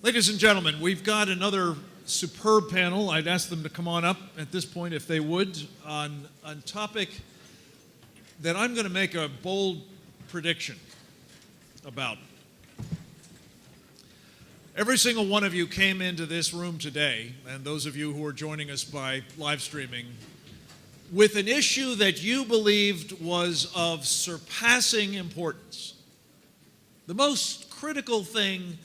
Ladies and gentlemen, we've got another superb panel. I'd ask them to come on up at this point, if they would, on a topic that I'm going to make a bold prediction about. Every single one of you came into this room today, and those of you who are joining us by live streaming, with an issue that you believed was of surpassing importance. The most critical thing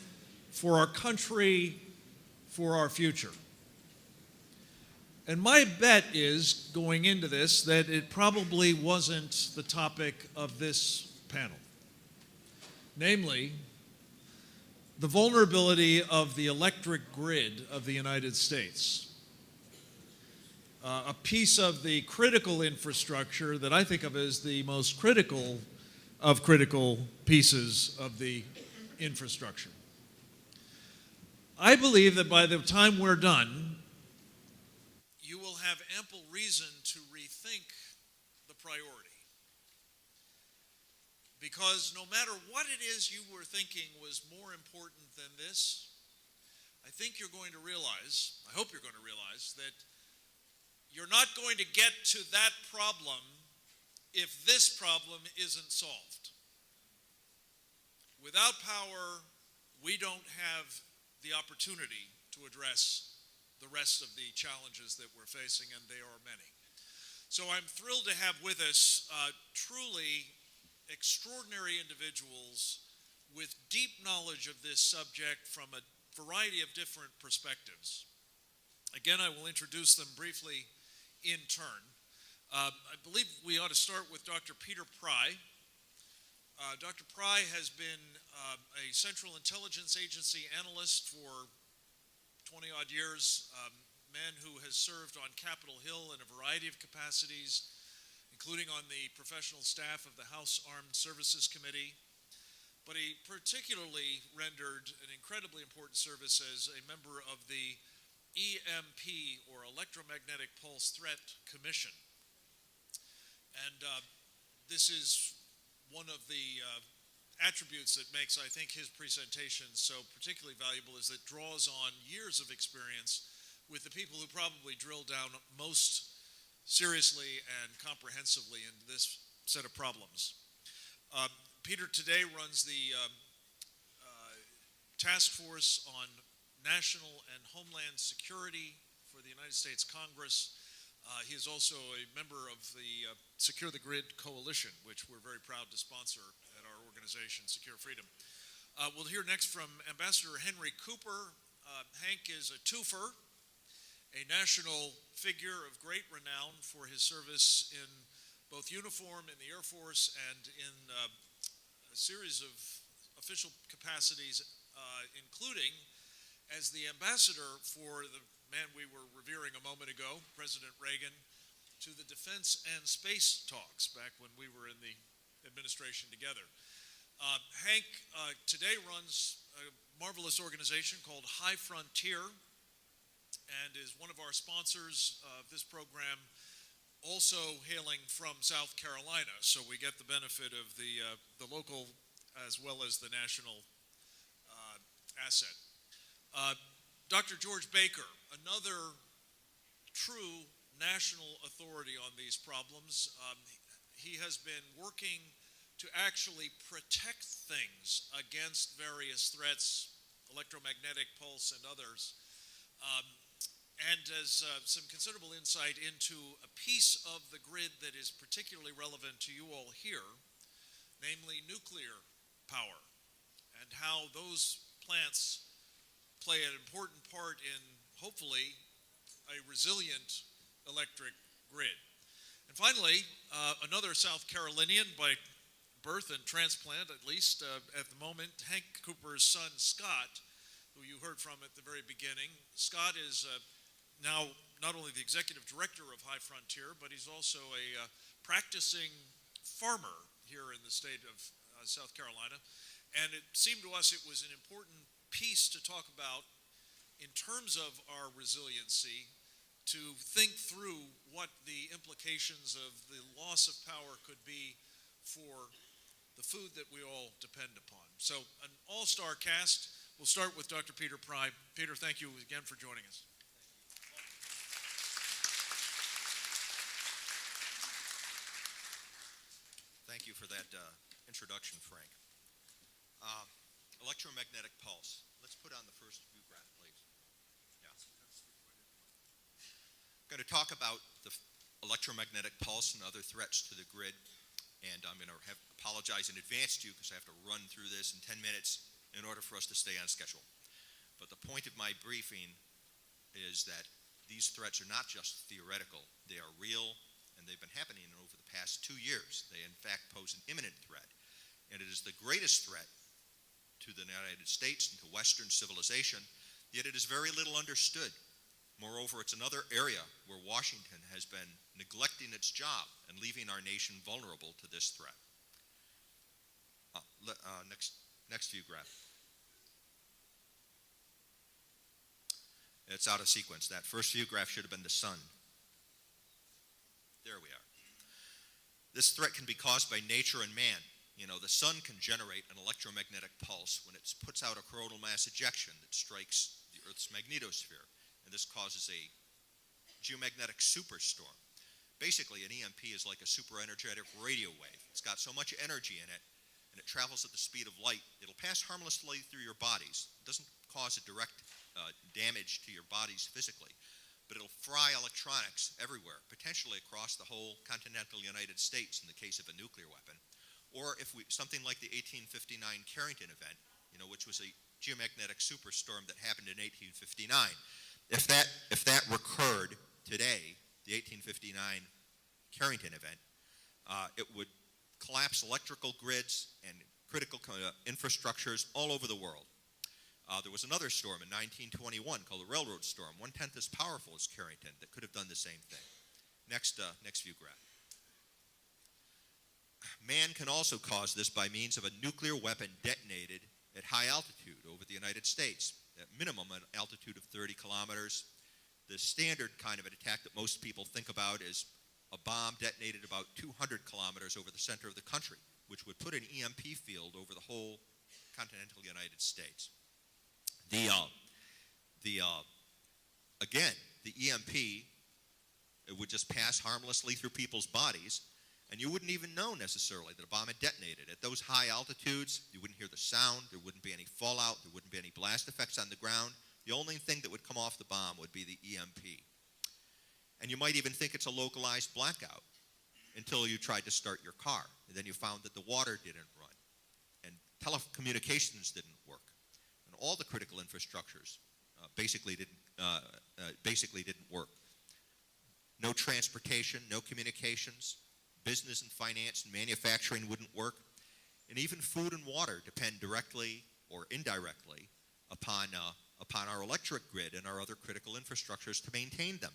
for our country, for our future. And my bet is, going into this, that it probably wasn't the topic of this panel. Namely, the vulnerability of the electric grid of the United States. A piece of the critical infrastructure that I think of as the most critical of critical pieces of the infrastructure. I believe that by the time we're done, you will have ample reason to rethink the priority. Because no matter what it is you were thinking was more important than this, I think you're going to realize, I hope you're going to realize, that you're not going to get to that problem if this problem isn't solved. Without power, we don't have the opportunity to address the rest of the challenges that we're facing, and they are many. So I'm thrilled to have with us truly extraordinary individuals with deep knowledge of this subject from a variety of different perspectives. Again, I will introduce them briefly in turn. I believe we ought to start with Dr. Peter Pry. Dr. Pry has been a Central Intelligence Agency analyst for 20-odd years, a man who has served on Capitol Hill in a variety of capacities, including on the professional staff of the House Armed Services Committee. But he particularly rendered an incredibly important service as a member of the EMP, or Electromagnetic Pulse Threat Commission. And this is one of the attributes that makes, I think, his presentation so particularly valuable, is that it draws on years of experience with the people who probably drill down most seriously and comprehensively into this set of problems. Peter today runs the Task Force on National and Homeland Security for the United States Congress. He is also a member of the Secure the Grid Coalition, which we're very proud to sponsor at our organization, Secure Freedom. We'll hear next from Ambassador Henry Cooper. Hank is a twofer, a national figure of great renown for his service in both uniform in the Air Force and in a series of official capacities, including as the ambassador for the man we were revering a moment ago, President Reagan, to the defense and space talks back when we were in the administration together. Hank today runs a marvelous organization called High Frontier and is one of our sponsors of this program, also hailing from South Carolina. So we get the benefit of the local as well as the national asset. Dr. George Baker, another true national authority on these problems. He has been working to actually protect things against various threats, electromagnetic pulse and others, and has some considerable insight into a piece of the grid that is particularly relevant to you all here, namely nuclear power, and how those plants play an important part in, hopefully, a resilient electric grid. And finally, another South Carolinian by birth and transplant, at least at the moment, Hank Cooper's son, Scott, who you heard from at the very beginning. Scott is now not only the executive director of High Frontier, but he's also a practicing farmer here in the state of South Carolina. And it seemed to us it was an important piece to talk about in terms of our resiliency, to think through what the implications of the loss of power could be for the food that we all depend upon. So an all-star cast. We'll start with Dr. Peter Pry. Peter, thank you again for joining us. Thank you for that introduction, Frank. Electromagnetic pulse. Let's put on the first view graph, please. Yeah. I'm going to talk about the electromagnetic pulse and other threats to the grid, and I'm going to apologize in advance to you because I have to run through this in 10 minutes in order for us to stay on schedule. But the point of my briefing is that these threats are not just theoretical. They are real, and they've been happening over the past 2 years. They, in fact, pose an imminent threat, and it is the greatest threat to the United States and to Western civilization, yet it is very little understood. Moreover, it's another area where Washington has been neglecting its job and leaving our nation vulnerable to this threat. Next view graph. It's out of sequence. That first view graph should have been the sun. There we are. This threat can be caused by nature and man. You know, the sun can generate an electromagnetic pulse when it puts out a coronal mass ejection that strikes the Earth's magnetosphere, and this causes a geomagnetic superstorm. Basically, an EMP is like a super-energetic radio wave. It's got so much energy in it, and it travels at the speed of light. It'll pass harmlessly through your bodies. It doesn't cause a direct damage to your bodies physically, but it'll fry electronics everywhere, potentially across the whole continental United States in the case of a nuclear weapon. Or if something like the 1859 Carrington event, you know, which was a geomagnetic superstorm that happened in 1859. If that recurred today, the 1859 Carrington event, it would collapse electrical grids and critical infrastructures all over the world. There was another storm in 1921 called the Railroad Storm, 1/10 as powerful as Carrington, that could have done the same thing. Next view graph. Man can also cause this by means of a nuclear weapon detonated at high altitude over the United States, at minimum an altitude of 30 kilometers. The standard kind of an attack that most people think about is a bomb detonated about 200 kilometers over the center of the country, which would put an EMP field over the whole continental United States. Again, the EMP, it would just pass harmlessly through people's bodies, and you wouldn't even know necessarily that a bomb had detonated. At those high altitudes, you wouldn't hear the sound, there wouldn't be any fallout, there wouldn't be any blast effects on the ground. The only thing that would come off the bomb would be the EMP. And you might even think it's a localized blackout until you tried to start your car. And then you found that the water didn't run, and telecommunications didn't work, and all the critical infrastructures basically didn't work. No transportation, no communications. Business and finance and manufacturing wouldn't work, and even food and water depend directly or indirectly upon our electric grid and our other critical infrastructures to maintain them.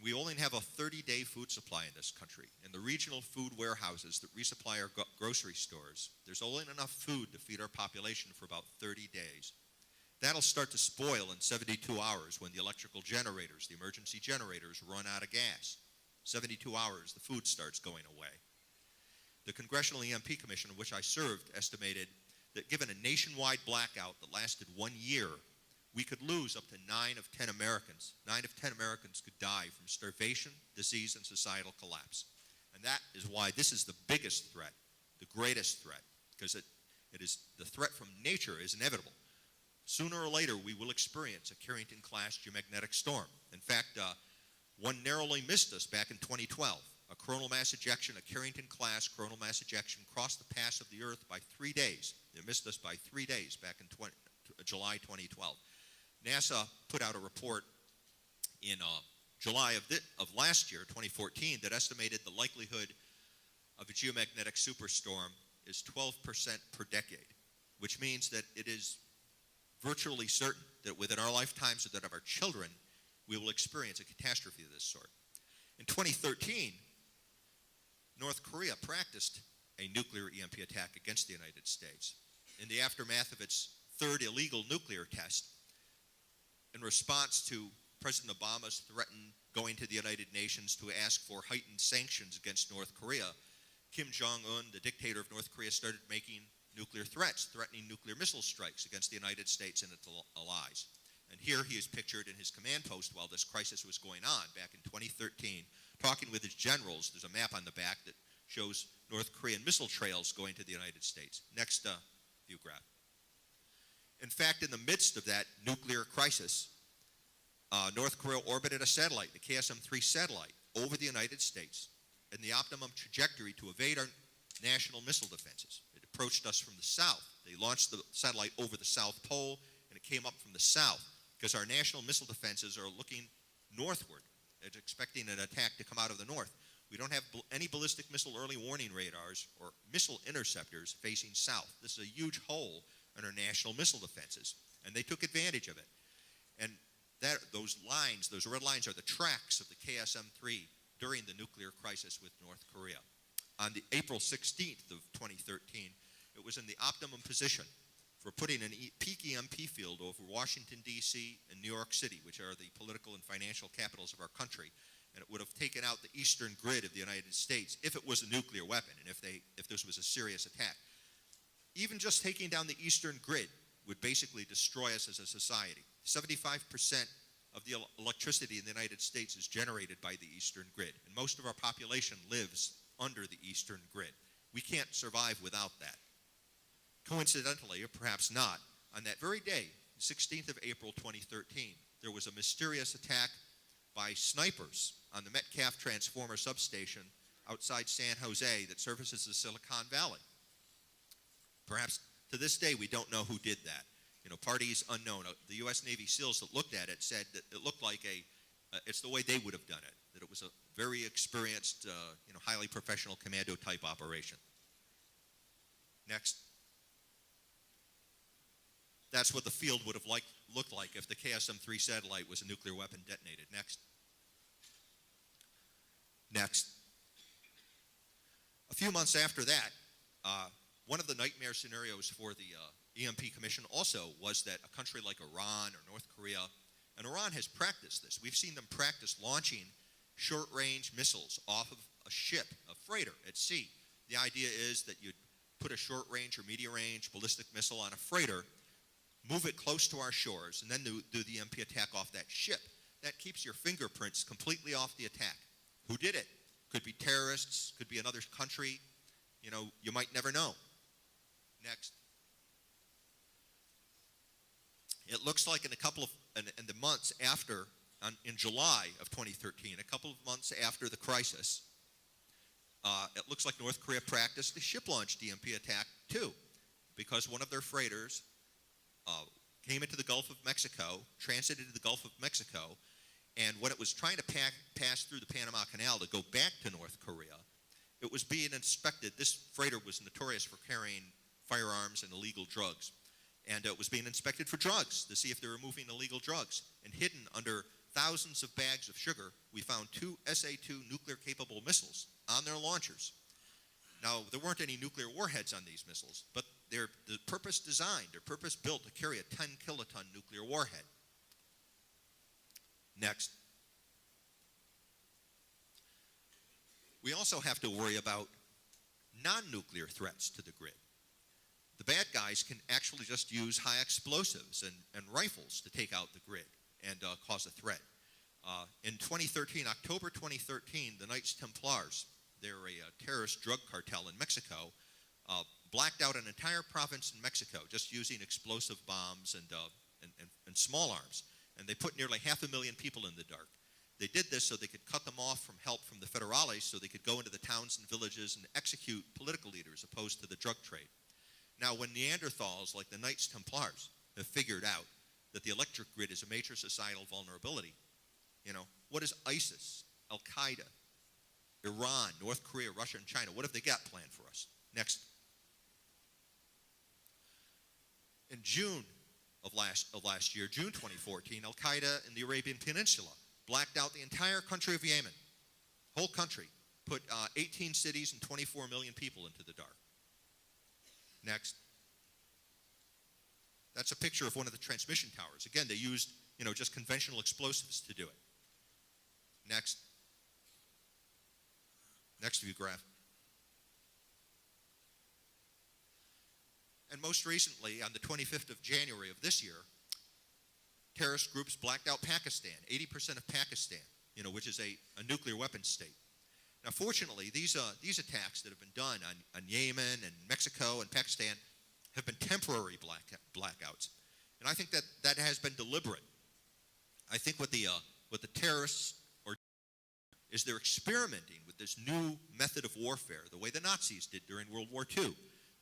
We only have a 30-day food supply in this country. In the regional food warehouses that resupply our grocery stores, there's only enough food to feed our population for about 30 days. That'll start to spoil in 72 hours when the electrical generators, the emergency generators, run out of gas. 72 hours, the food starts going away. The Congressional EMP Commission, in which I served, estimated that given a nationwide blackout that lasted 1 year, we could lose up to 9 of 10 Americans. 9 of 10 Americans could die from starvation, disease, and societal collapse. And that is why this is the biggest threat, the greatest threat, because the threat from nature is inevitable. Sooner or later, we will experience a Carrington-class geomagnetic storm. In fact, one narrowly missed us back in 2012. A coronal mass ejection, a Carrington-class coronal mass ejection, crossed the path of the Earth by 3 days. It missed us by 3 days back in July 2012. NASA put out a report in July of last year, 2014, that estimated the likelihood of a geomagnetic superstorm is 12% per decade, which means that it is virtually certain that within our lifetimes or that of our children, we will experience a catastrophe of this sort. In 2013, North Korea practiced a nuclear EMP attack against the United States. In the aftermath of its third illegal nuclear test, in response to President Obama's threatened going to the United Nations to ask for heightened sanctions against North Korea, Kim Jong-un, the dictator of North Korea, started making nuclear threats, threatening nuclear missile strikes against the United States and its allies. And here he is pictured in his command post while this crisis was going on back in 2013, talking with his generals. There's a map on the back that shows North Korean missile trails going to the United States. Next view graph. In fact, in the midst of that nuclear crisis, North Korea orbited a satellite, the KSM-3 satellite, over the United States in the optimum trajectory to evade our national missile defenses. It approached us from the south. They launched the satellite over the South Pole, and it came up from the south because our national missile defenses are looking northward. It's expecting an attack to come out of the north. We don't have any ballistic missile early warning radars or missile interceptors facing south. This is a huge hole in our national missile defenses, and they took advantage of it. And those red lines, are the tracks of the KSM-3 during the nuclear crisis with North Korea. On the April 16th of 2013, it was in the optimum position for putting a peak EMP field over Washington, D.C. and New York City, which are the political and financial capitals of our country. And it would have taken out the eastern grid of the United States if it was a nuclear weapon and if this was a serious attack. Even just taking down the eastern grid would basically destroy us as a society. 75% of the electricity in the United States is generated by the eastern grid, and most of our population lives under the eastern grid. We can't survive without that. Coincidentally, or perhaps not, on that very day, 16th of April 2013, there was a mysterious attack by snipers on the Metcalf transformer substation outside San Jose that services the Silicon Valley. Perhaps to this day we don't know who did that. Parties unknown. The U.S. Navy SEALs that looked at it said that it looked like it's the way they would have done it, that it was a very experienced, highly professional commando type operation. Next. That's what the field would have looked like if the KSM-3 satellite was a nuclear weapon detonated. Next. Next. A few months after that, one of the nightmare scenarios for the EMP Commission also was that a country like Iran or North Korea, and Iran has practiced this. We've seen them practice launching short-range missiles off of a ship, a freighter at sea. The idea is that you'd put a short-range or medium-range ballistic missile on a freighter, move it close to our shores, and then do the EMP attack off that ship. That keeps your fingerprints completely off the attack. Who did it? Could be terrorists, could be another country. You might never know. Next. It looks like in the months after, in July of 2013, a couple of months after the crisis, it looks like North Korea practiced a ship-launched EMP attack too, because one of their freighters came into the Gulf of Mexico, transited the Gulf of Mexico, and when it was trying to pass through the Panama Canal to go back to North Korea, it was being inspected. This freighter was notorious for carrying firearms and illegal drugs. And it was being inspected for drugs to see if they were moving illegal drugs. And hidden under thousands of bags of sugar, we found 2 SA-2 nuclear-capable missiles on their launchers. Now, there weren't any nuclear warheads on these missiles, but they're purpose-designed, they're purpose-built to carry a 10-kiloton nuclear warhead. Next. We also have to worry about non-nuclear threats to the grid. The bad guys can actually just use high explosives and rifles to take out the grid and cause a threat. In 2013, October 2013, the Knights Templars, they're a terrorist drug cartel in Mexico, blacked out an entire province in Mexico just using explosive bombs and small arms. And they put nearly 500,000 people in the dark. They did this so they could cut them off from help from the federales so they could go into the towns and villages and execute political leaders opposed to the drug trade. Now, when Neanderthals, like the Knights Templars, have figured out that the electric grid is a major societal vulnerability, what is ISIS, Al-Qaeda, Iran, North Korea, Russia, and China, what have they got planned for us? Next. In June of last year, June 2014, Al-Qaeda in the Arabian Peninsula blacked out the entire country of Yemen, whole country, put 18 cities and 24 million people into the dark. Next. That's a picture of one of the transmission towers. Again, they used, just conventional explosives to do it. Next. Next view graph. And most recently, on the 25th of January of this year, terrorist groups blacked out Pakistan, 80% of Pakistan, which is a nuclear weapons state. Now, fortunately, these attacks that have been done on Yemen and Mexico and Pakistan have been temporary blackouts. And I think that has been deliberate. I think what the terrorists is they're experimenting with this new method of warfare, the way the Nazis did during World War II.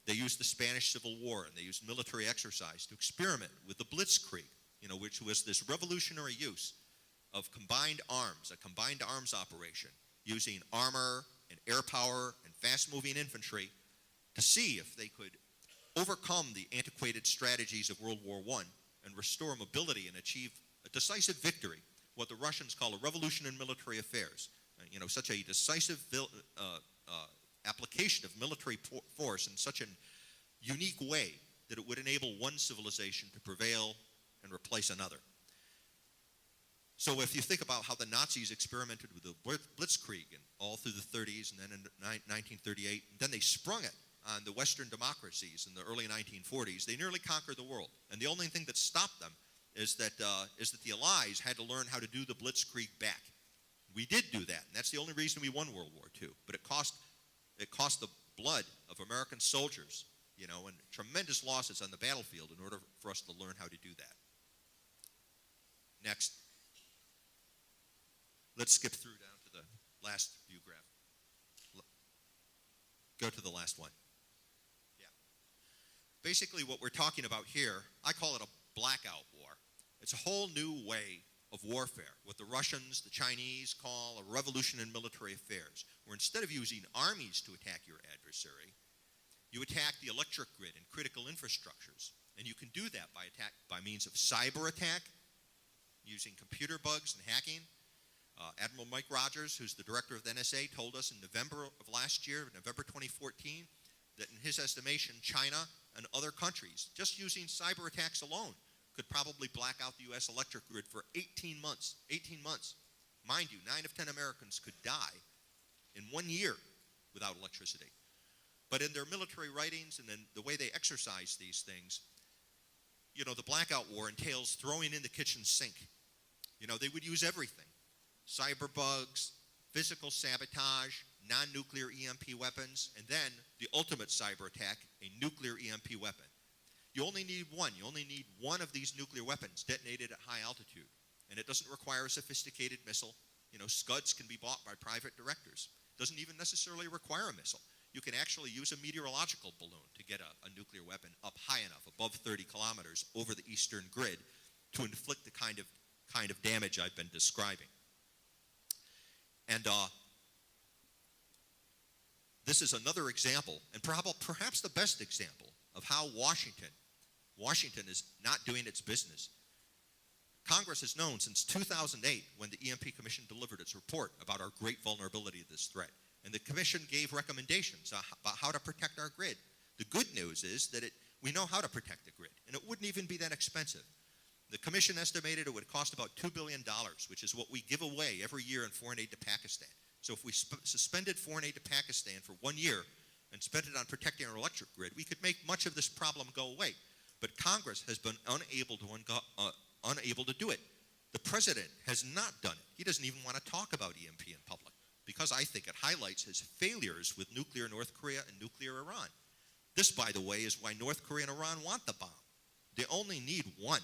They used the Spanish Civil War, and they used military exercise to experiment with the Blitzkrieg, which was this revolutionary use of combined arms, a combined arms operation, using armor and air power and fast-moving infantry to see if they could overcome the antiquated strategies of World War I and restore mobility and achieve a decisive victory, what the Russians call a revolution in military affairs. Such a decisive application of military force in such a unique way that it would enable one civilization to prevail and replace another. So if you think about how the Nazis experimented with the Blitzkrieg all through the 30s and then in 1938, and then they sprung it on the Western democracies in the early 1940s, they nearly conquered the world. And the only thing that stopped them is that the Allies had to learn how to do the Blitzkrieg back. We did do that, and that's the only reason we won World War II. But it cost the blood of American soldiers, and tremendous losses on the battlefield in order for us to learn how to do that. Next. Let's skip through down to the last view graph. Go to the last one. Yeah. Basically, what we're talking about here, I call it a blackout war. It's a whole new way of warfare, what the Russians, the Chinese call a revolution in military affairs, where instead of using armies to attack your adversary, you attack the electric grid and critical infrastructures. And you can do that by means of cyber attack, using computer bugs and hacking. Admiral Mike Rogers, who's the director of the NSA, told us in November of last year, November 2014, that in his estimation, China and other countries, just using cyber attacks alone, could probably black out the U.S. electric grid for 18 months. 18 months. Mind you, 9 of 10 Americans could die in 1 year without electricity. But in their military writings and then the way they exercise these things, the blackout war entails throwing in the kitchen sink. They would use everything. Cyber bugs, physical sabotage, non-nuclear EMP weapons, and then the ultimate cyber attack, a nuclear EMP weapon. You only need one. You only need one of these nuclear weapons detonated at high altitude. And it doesn't require a sophisticated missile. Scuds can be bought by private directors. It doesn't even necessarily require a missile. You can actually use a meteorological balloon to get a nuclear weapon up high enough, above 30 kilometers, over the eastern grid to inflict the kind of damage I've been describing. And this is another example, and perhaps the best example, of how Washington is not doing its business. Congress has known since 2008, when the EMP Commission delivered its report about our great vulnerability to this threat. And the Commission gave recommendations about how to protect our grid. The good news is that we know how to protect the grid, and it wouldn't even be that expensive. The Commission estimated it would cost about $2 billion, which is what we give away every year in foreign aid to Pakistan. So if we suspended foreign aid to Pakistan for 1 year and spent it on protecting our electric grid, we could make much of this problem go away. But Congress has been unable to do it. The President has not done it. He doesn't even want to talk about EMP in public, because I think it highlights his failures with nuclear North Korea and nuclear Iran. This, by the way, is why North Korea and Iran want the bomb. They only need one,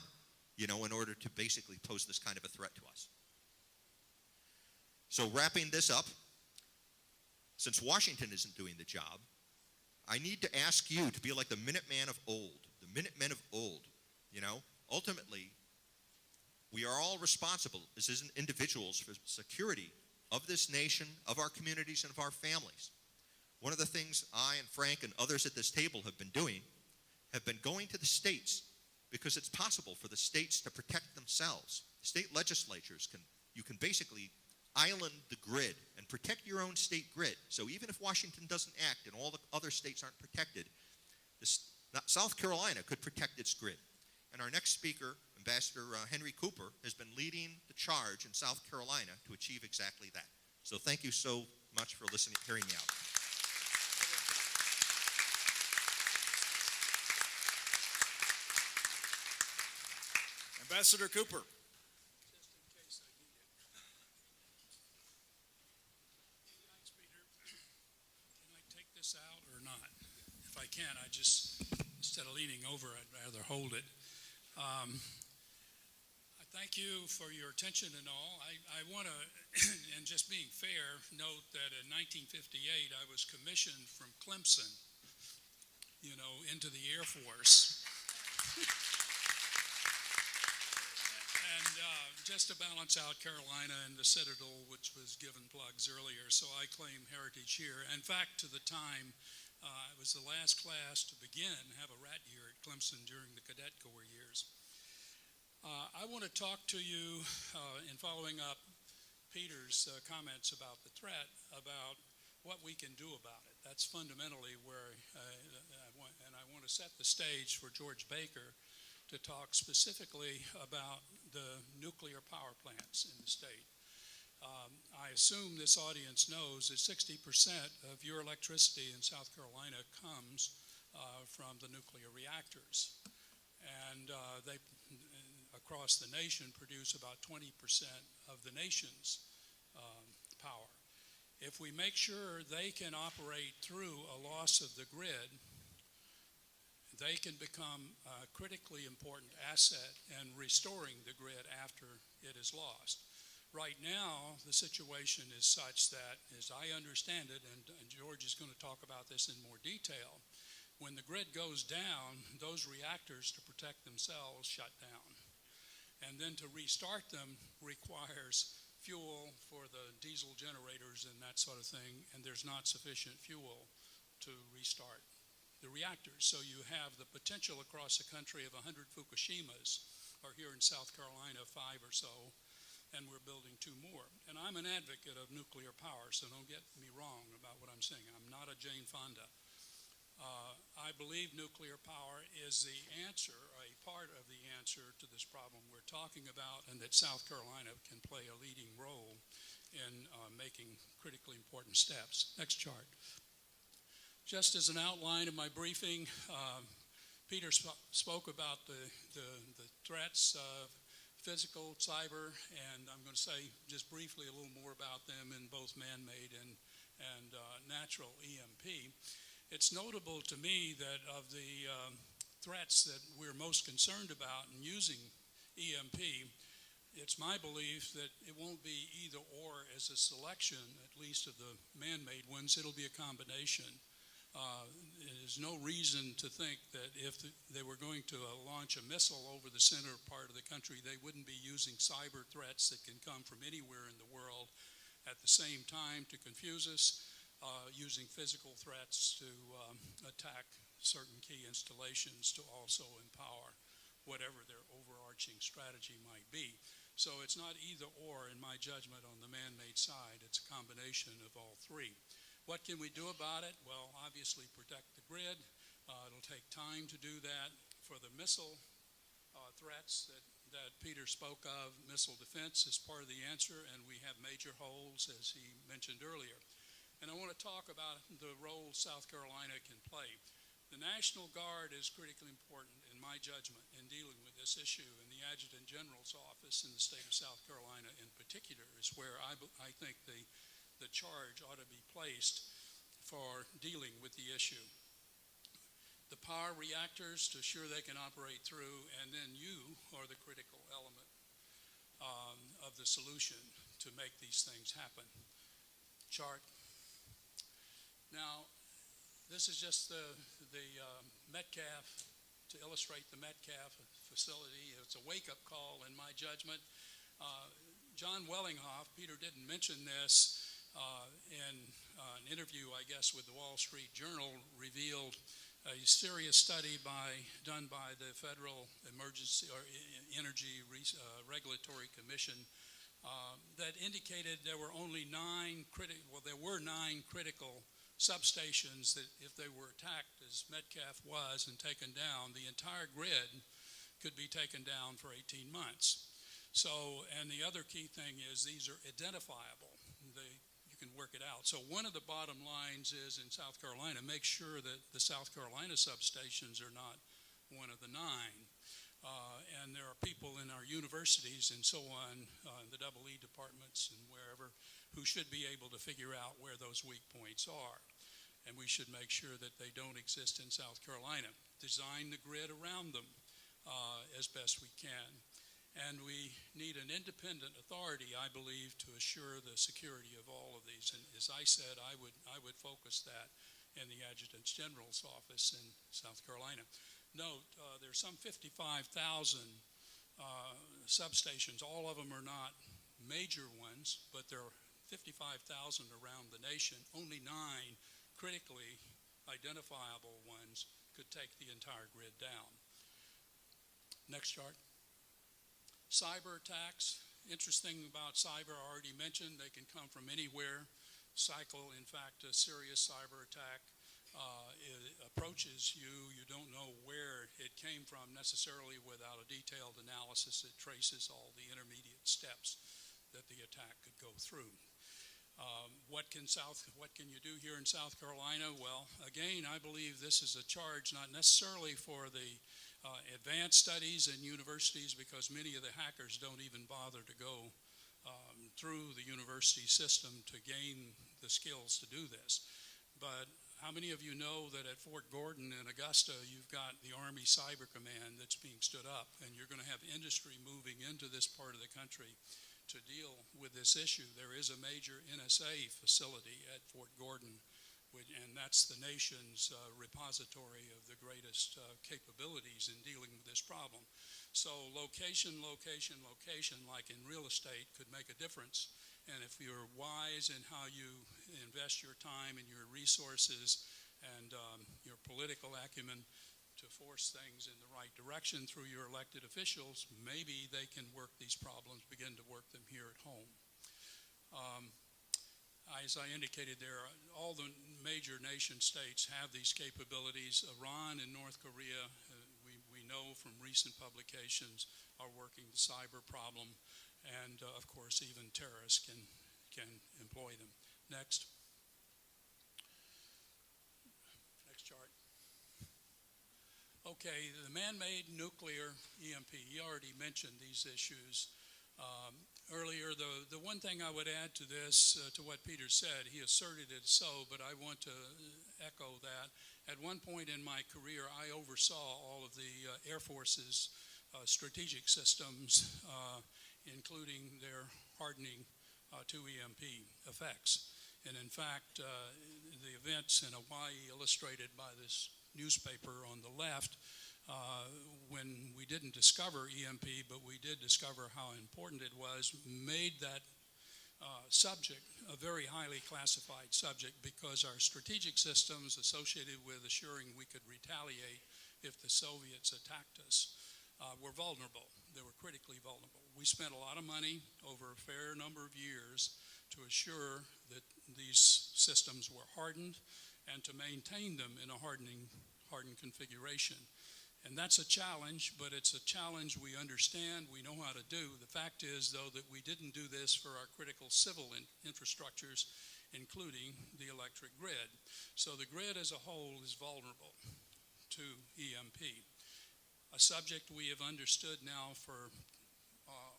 in order to basically pose this kind of a threat to us. So wrapping this up, since Washington isn't doing the job, I need to ask you to be like the Minutemen of old. The Minutemen of old, Ultimately, we are all responsible as individuals for the security of this nation, of our communities, and of our families. One of the things I and Frank and others at this table have been doing have been going to the states, because it's possible for the states to protect themselves. State legislatures you can basically island the grid and protect your own state grid. So even if Washington doesn't act and all the other states aren't protected, South Carolina could protect its grid. And our next speaker, Ambassador Henry Cooper, has been leading the charge in South Carolina to achieve exactly that. So thank you so much for hearing me out. Ambassador Cooper. Just in case I need it. Thanks, Peter. Can I take this out or not? If I can, I just, instead of leaning over, I'd rather hold it. I thank you for your attention and all. I want to, and just being fair, note that in 1958, I was commissioned from Clemson, into the Air Force. And just to balance out Carolina and the Citadel, which was given plugs earlier, so I claim heritage here. In fact, to the time, it was the last class to have a rat year at Clemson during the Cadet Corps years. I want to talk to you, in following up Peter's comments about the threat, about what we can do about it. That's fundamentally where I want to set the stage for George Baker to talk specifically about the nuclear power plants in the state. I assume this audience knows that 60% of your electricity in South Carolina comes from the nuclear reactors. And they, across the nation, produce about 20% of the nation's power. If we make sure they can operate through a loss of the grid, they can become a critically important asset in restoring the grid after it is lost. Right now, the situation is such that, as I understand it, and George is going to talk about this in more detail, when the grid goes down, those reactors, to protect themselves, shut down. And then to restart them requires fuel for the diesel generators and that sort of thing, and there's not sufficient fuel to restart the reactors. So you have the potential across the country of 100 Fukushimas, or here in South Carolina, 5 or so, and we're building 2 more. And I'm an advocate of nuclear power, so don't get me wrong about what I'm saying. I'm not a Jane Fonda. I believe nuclear power is the answer, a part of the answer to this problem we're talking about, and that South Carolina can play a leading role in making critically important steps. Next chart. Just as an outline of my briefing, Peter spoke about the threats of physical, cyber, and I'm going to say just briefly a little more about them in both man-made and natural EMP. It's notable to me that of the threats that we're most concerned about in using EMP, it's my belief that it won't be either or as a selection, at least of the man-made ones. It'll be a combination. There's no reason to think that if they were going to launch a missile over the center part of the country, they wouldn't be using cyber threats that can come from anywhere in the world at the same time to confuse us, using physical threats to attack certain key installations to also empower whatever their overarching strategy might be. So it's not either or in my judgment on the man-made side. It's a combination of all 3. What can we do about it? Well, obviously protect the grid. It'll take time to do that. For the missile threats that Peter spoke of, missile defense is part of the answer, and we have major holes, as he mentioned earlier. And I want to talk about the role South Carolina can play. The National Guard is critically important, in my judgment, in dealing with this issue, and the Adjutant General's office in the state of South Carolina in particular is where I think the charge ought to be placed for dealing with the issue. The power reactors, to ensure they can operate through, and then you are the critical element of the solution to make these things happen. Chart. Now, this is just the Metcalf, to illustrate the Metcalf facility. It's a wake-up call, in my judgment. John Wellinghoff, Peter didn't mention this, in an interview, I guess, with the Wall Street Journal, revealed a serious study done by the Federal Emergency or Energy Regulatory Commission that indicated there were only 9 critical substations that, if they were attacked as Metcalf was and taken down, the entire grid could be taken down for 18 months. So, and the other key thing is these are identifiable. You can work it out. So one of the bottom lines is, in South Carolina, make sure that the South Carolina substations are not one of the 9. And there are people in our universities and so on, the EE departments and wherever, who should be able to figure out where those weak points are. And we should make sure that they don't exist in South Carolina. Design the grid around them as best we can. And we need an independent authority, I believe, to assure the security of all of these. And as I said, I would focus that in the Adjutant General's office in South Carolina. Note, there's some 55,000 substations. All of them are not major ones, but there are 55,000 around the nation. Only 9 critically identifiable ones could take the entire grid down. Next chart. Cyber attacks. Interesting about cyber, I already mentioned, they can come from anywhere. Cycle, in fact, a serious cyber attack approaches you. You don't know where it came from necessarily without a detailed analysis. It traces all the intermediate steps that the attack could go through. What can you do here in South Carolina? Well, again, I believe this is a charge not necessarily for the advanced studies in universities, because many of the hackers don't even bother to go through the university system to gain the skills to do this. But how many of you know that at Fort Gordon in Augusta, you've got the Army Cyber Command that's being stood up, and you're going to have industry moving into this part of the country to deal with this issue? There is a major NSA facility at Fort Gordon, and that's the nation's repository of the greatest capabilities in dealing with this problem. So location, location, location, like in real estate, could make a difference. And if you're wise in how you invest your time and your resources and your political acumen to force things in the right direction through your elected officials, maybe they can work these problems, begin to work them here at home. As I indicated there, all the major nation states have these capabilities. Iran and North Korea, we know from recent publications, are working the cyber problem. And of course, even terrorists can employ them. Next. Next chart. Okay, the man-made nuclear EMP. He already mentioned these issues earlier. The one thing I would add to this, to what Peter said, he asserted it so, but I want to echo that. At one point in my career, I oversaw all of the Air Force's strategic systems, including their hardening to EMP effects. And in fact, the events in Hawaii, illustrated by this newspaper on the left, when we didn't discover EMP, but we did discover how important it was, made that subject a very highly classified subject, because our strategic systems associated with assuring we could retaliate if the Soviets attacked us were vulnerable. They were critically vulnerable. We spent a lot of money over a fair number of years to assure that these systems were hardened and to maintain them in a hardened configuration. And that's a challenge, but it's a challenge we understand, we know how to do. The fact is, though, that we didn't do this for our critical civil infrastructures, including the electric grid. So the grid as a whole is vulnerable to EMP. A subject we have understood now for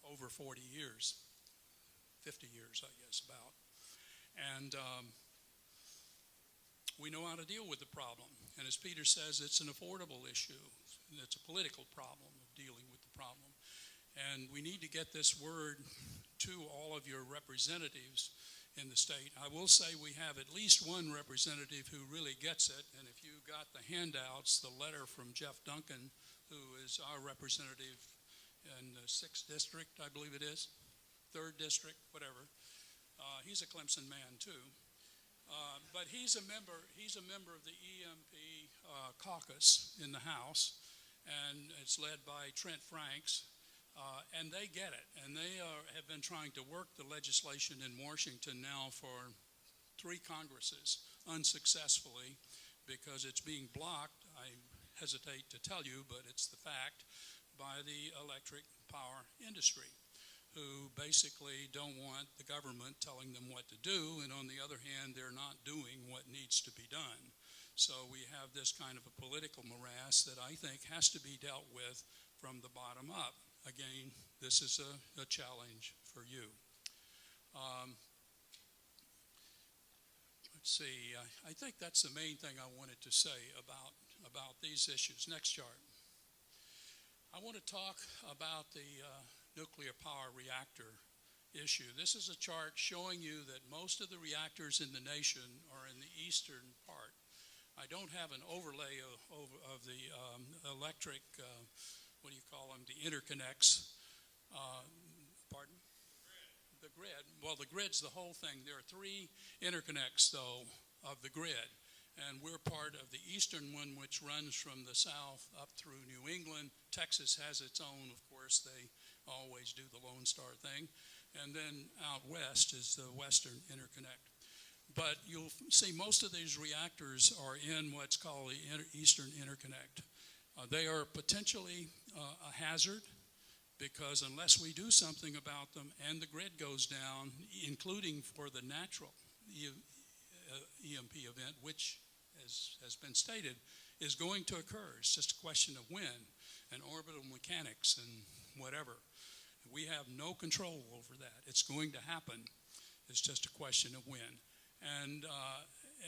over 40 years, 50 years, I guess, about. And we know how to deal with the problem. And as Peter says, it's an affordable issue. It's a political problem of dealing with the problem. And we need to get this word to all of your representatives in the state. I will say we have at least one representative who really gets it. And if you got the handouts, the letter from Jeff Duncan, who is our representative in the 6th District, I believe it is, 3rd District, whatever. He's a Clemson man too. But he's a member of the EMP caucus in the House, and it's led by Trent Franks, and they get it. And they have been trying to work the legislation in Washington now for 3 Congresses, unsuccessfully, because it's being blocked, I hesitate to tell you, but it's the fact, by the electric power industry, who basically don't want the government telling them what to do, and on the other hand, they're not doing what needs to be done. So we have this kind of a political morass that I think has to be dealt with from the bottom up. Again, this is a challenge for you. Let's see, I think that's the main thing I wanted to say about these issues. Next chart. I want to talk about the nuclear power reactor issue. This is a chart showing you that most of the reactors in the nation are in the eastern part. I don't have an overlay of the electric, what do you call them, the interconnects. Pardon? The grid. Well, the grid's the whole thing. There are 3 interconnects, though, of the grid. And we're part of the eastern one, which runs from the south up through New England. Texas has its own, of course. They always do the Lone Star thing. And then out west is the western interconnect. But you'll see most of these reactors are in what's called the eastern interconnect. They are potentially a hazard because unless we do something about them and the grid goes down, including for the natural EMP event, which has been stated, is going to occur. It's just a question of when, and orbital mechanics and whatever. We have no control over that. It's going to happen. It's just a question of when.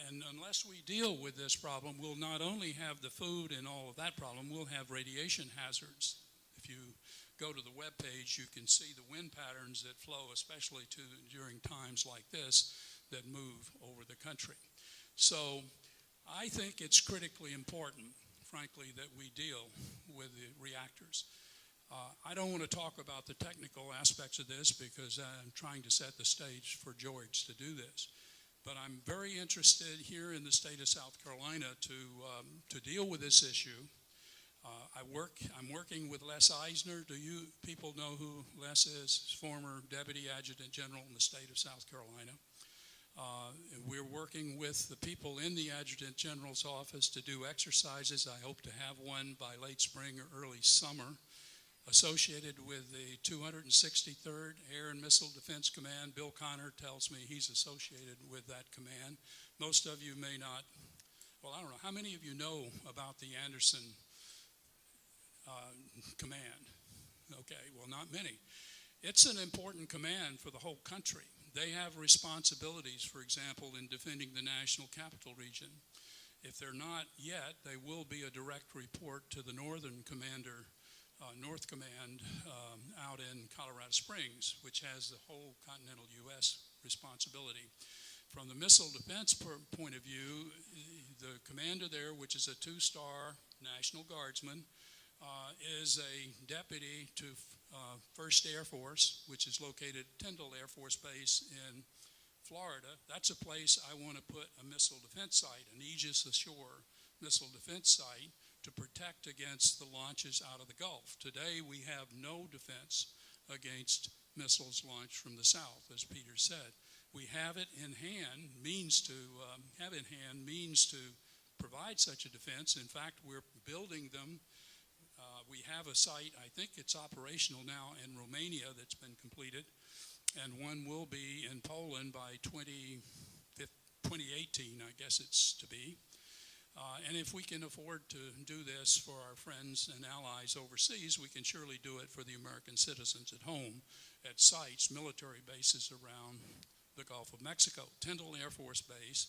And unless we deal with this problem, we'll not only have the food and all of that problem, we'll have radiation hazards. If you go to the web page, you can see the wind patterns that flow, especially during times like this, that move over the country. So I think it's critically important, frankly, that we deal with the reactors. I don't want to talk about the technical aspects of this because I'm trying to set the stage for George to do this. But I'm very interested here in the state of South Carolina to deal with this issue. I'm working with Les Eisner. Do you people know who Les is? He's former Deputy Adjutant General in the state of South Carolina. We're working with the people in the Adjutant General's office to do exercises. I hope to have one by late spring or early summer associated with the 263rd Air and Missile Defense Command. Bill Connor tells me he's associated with that command. Most of you may not. Well, I don't know. How many of you know about the Anderson command? Okay, well, not many. It's an important command for the whole country. They have responsibilities, for example, in defending the national capital region. If they're not yet, they will be a direct report to the Northern Commander, North Command out in Colorado Springs, which has the whole continental U.S. responsibility. From the missile defense point of view, the commander there, which is a 2-star National Guardsman, is a deputy to 1st Air Force, which is located at Tyndall Air Force Base in Florida. That's a place I want to put a missile defense site, an Aegis Ashore missile defense site, to protect against the launches out of the Gulf. Today, we have no defense against missiles launched from the south, as Peter said. We have it in hand, means to provide such a defense. In fact, we're building them. We have a site, I think it's operational now in Romania that's been completed, and one will be in Poland by 2018, I guess it's to be. And if we can afford to do this for our friends and allies overseas, we can surely do it for the American citizens at home at sites, military bases around the Gulf of Mexico. Tyndall Air Force Base,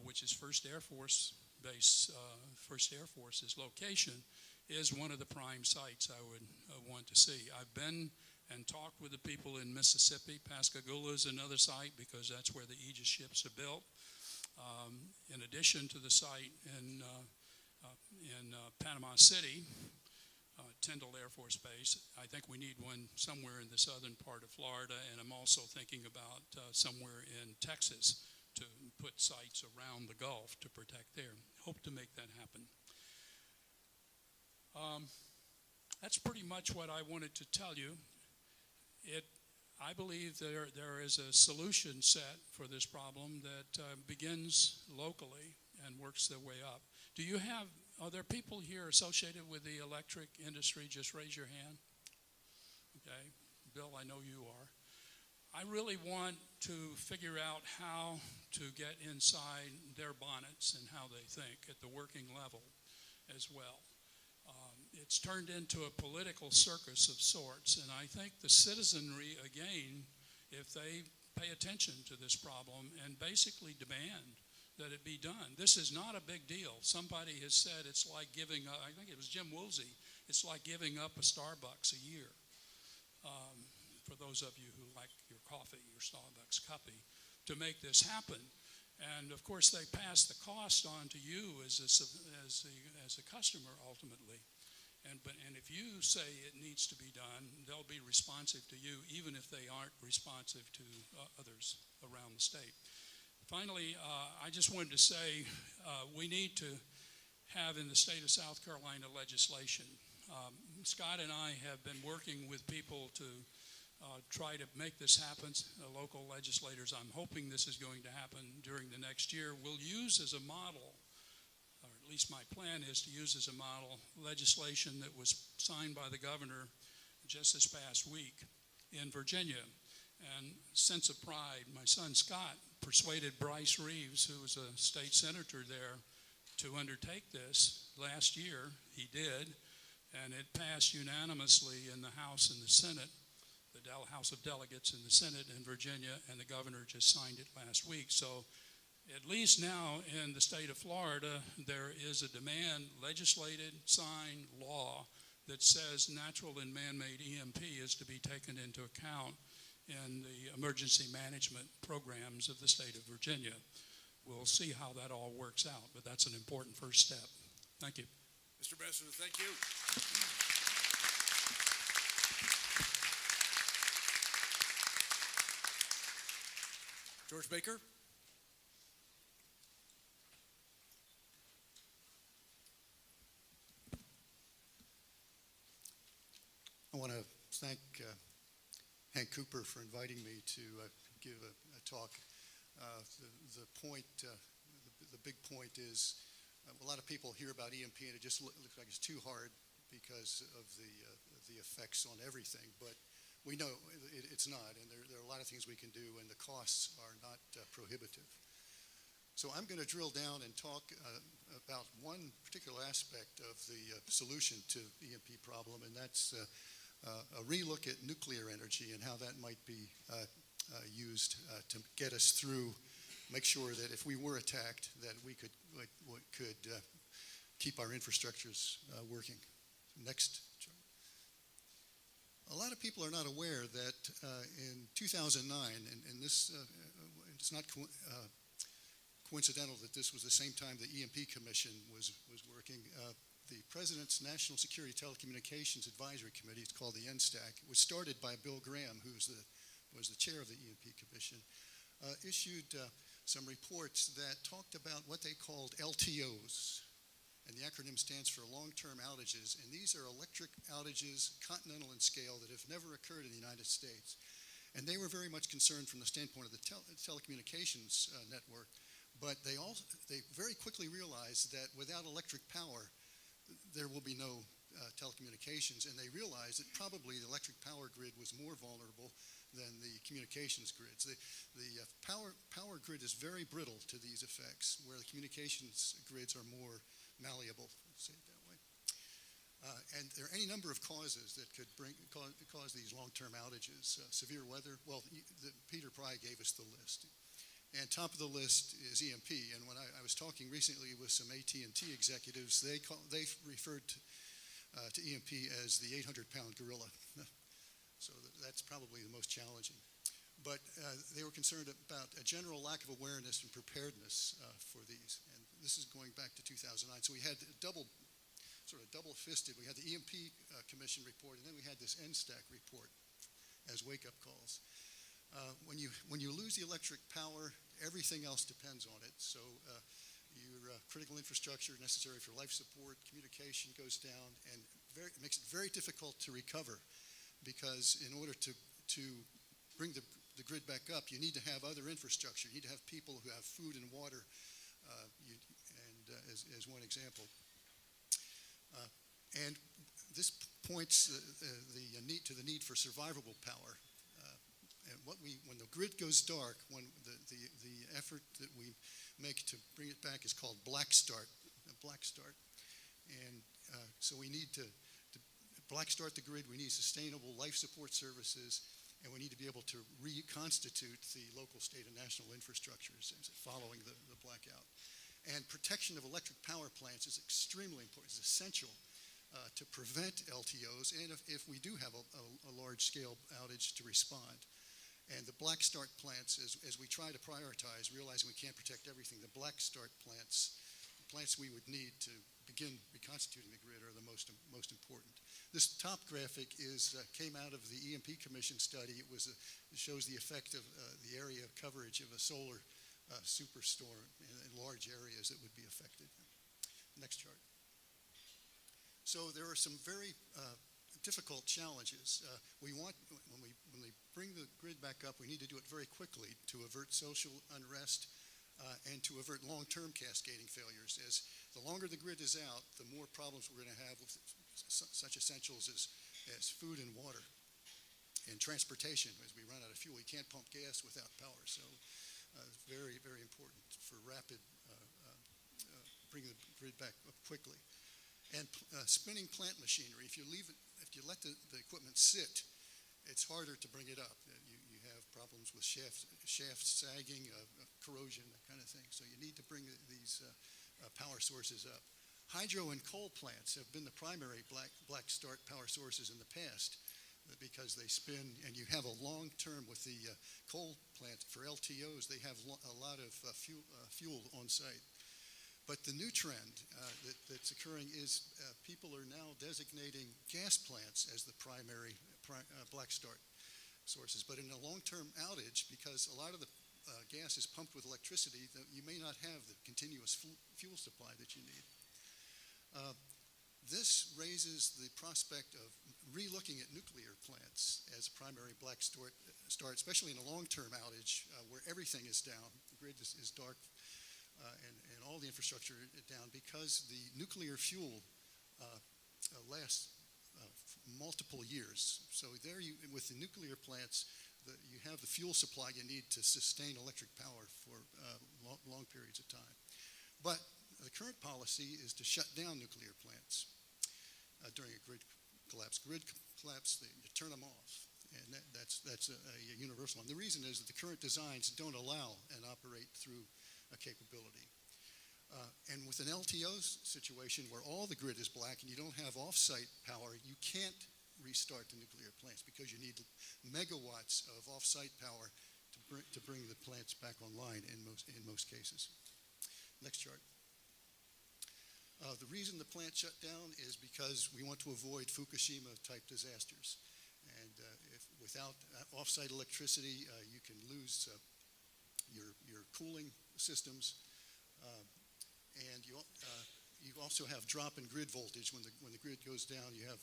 which is 1st Air Force Base, 1st Air Force's location, is one of the prime sites I would want to see. I've been and talked with the people in Mississippi. Pascagoula is another site because that's where the Aegis ships are built. In addition to the site in Panama City, Tyndall Air Force Base, I think we need one somewhere in the southern part of Florida, and I'm also thinking about somewhere in Texas to put sites around the Gulf to protect there. Hope to make that happen. That's pretty much what I wanted to tell you. I believe there is a solution set for this problem that begins locally and works their way up. Are there people here associated with the electric industry? Just raise your hand. Okay. Bill, I know you are. I really want to figure out how to get inside their bonnets and how they think at the working level as well. it's turned into a political circus of sorts, and I think the citizenry, again, if they pay attention to this problem and basically demand that it be done. This is not a big deal. Somebody has said it's like giving up, I think it was Jim Woolsey, it's like giving up a Starbucks a year. For those of you who like your coffee, your Starbucks cuppy, to make this happen. And of course, they pass the cost on to you as a customer ultimately. And if you say it needs to be done, they'll be responsive to you, even if they aren't responsive to others around the state. Finally, I just wanted to say we need to have in the state of South Carolina legislation. Scott and I have been working with people to try to make this happen, local legislators. I'm hoping this is going to happen during the next year. We'll use as a model, or at least my plan is to use as a model, legislation that was signed by the governor just this past week in Virginia. And sense of pride, my son Scott persuaded Bryce Reeves, who was a state senator there, to undertake this last year. He did, and it passed unanimously in the House and the Senate, the House of Delegates in the Senate in Virginia, and the governor just signed it last week. So at least now in the state of Florida, there is a demand, legislated, signed law that says natural and man-made EMP is to be taken into account in the emergency management programs of the state of Virginia. We'll see how that all works out, but that's an important first step. Thank you. Mr. Ambassador, thank you. George Baker. I want to thank Hank Cooper for inviting me to give a talk. The big point is a lot of people hear about EMP and it just looks like it's too hard because of the effects on everything, but we know it's not, and there are a lot of things we can do, and the costs are not prohibitive. So I'm going to drill down and talk about one particular aspect of the solution to the EMP problem, and that's a relook at nuclear energy and how that might be used to get us through, make sure that if we were attacked, that we could keep our infrastructures working. Next chart. A lot of people are not aware that in 2009, and this it's not coincidental that this was the same time the EMP Commission was working. The President's National Security Telecommunications Advisory Committee, it's called the NSTAC, was started by Bill Graham, who was the chair of the EMP Commission, issued some reports that talked about what they called LTOs, and the acronym stands for long-term outages, and these are electric outages, continental in scale, that have never occurred in the United States. And they were very much concerned from the standpoint of the telecommunications network, but they very quickly realized that without electric power, there will be no telecommunications, and they realized that probably the electric power grid was more vulnerable than the communications grids. The power grid is very brittle to these effects, where the communications grids are more malleable, let's say it that way. And there are any number of causes that could cause these long-term outages. Severe weather, well, Peter Pry gave us the list. And top of the list is EMP. And when I was talking recently with some AT&T executives, they referred to EMP as the 800-pound gorilla. So that's probably the most challenging. But they were concerned about a general lack of awareness and preparedness for these. And this is going back to 2009. So we had double-fisted. We had the EMP Commission report, and then we had this NSTAC report as wake-up calls. When you lose the electric power, everything else depends on it. So your critical infrastructure necessary for life support, communication goes down, and it makes it very difficult to recover, because in order to bring the grid back up, you need to have other infrastructure. You need to have people who have food and water, as one example. And this points to the need for survivable power. And when the grid goes dark, when the effort that we make to bring it back is called black start. And so we need to black start the grid. We need sustainable life support services, and we need to be able to reconstitute the local, state, and national infrastructures following the blackout. And protection of electric power plants is extremely important. It's essential to prevent LTOs, and if we do have a large-scale outage, to respond. And the black start plants, as we try to prioritize, realizing we can't protect everything, the black start plants, the plants we would need to begin reconstituting the grid, are the most important. This top graphic came out of the EMP Commission study. It shows the effect of the area of coverage of a solar superstorm in large areas that would be affected. Next chart. So there are some very difficult challenges. When we bring the grid back up, we need to do it very quickly to avert social unrest and to avert long-term cascading failures. As the longer the grid is out, the more problems we're going to have with such essentials as food and water and transportation. As we run out of fuel, we can't pump gas without power. So very, very important for rapid bringing the grid back up quickly. And spinning plant machinery, if you let the equipment sit, it's harder to bring it up. You have problems with shafts sagging, corrosion, that kind of thing. So you need to bring these power sources up. Hydro and coal plants have been the primary black start power sources in the past because they spin, and you have a long term with the coal plant. For LTOs, they have a lot of fuel on site. But the new trend that's occurring is people are now designating gas plants as the primary black start sources. But in a long-term outage, because a lot of the gas is pumped with electricity, you may not have the continuous fuel supply that you need. This raises the prospect of re-looking at nuclear plants as a primary black start, especially in a long-term outage where everything is down, the grid is dark, and all the infrastructure down, because the nuclear fuel lasts multiple years. So there, with the nuclear plants, you have the fuel supply you need to sustain electric power for long periods of time. But the current policy is to shut down nuclear plants during a grid collapse. Grid collapse, you turn them off, and that's a universal one. The reason is that the current designs don't allow an operate through a capability. And with an LTO situation where all the grid is black and you don't have off-site power, you can't restart the nuclear plants because you need megawatts of off-site power to bring the plants back online in most cases. Next chart. The reason the plant shut down is because we want to avoid Fukushima-type disasters. And without off-site electricity, you can lose your cooling systems. And you also have drop in grid voltage. When the grid goes down, you have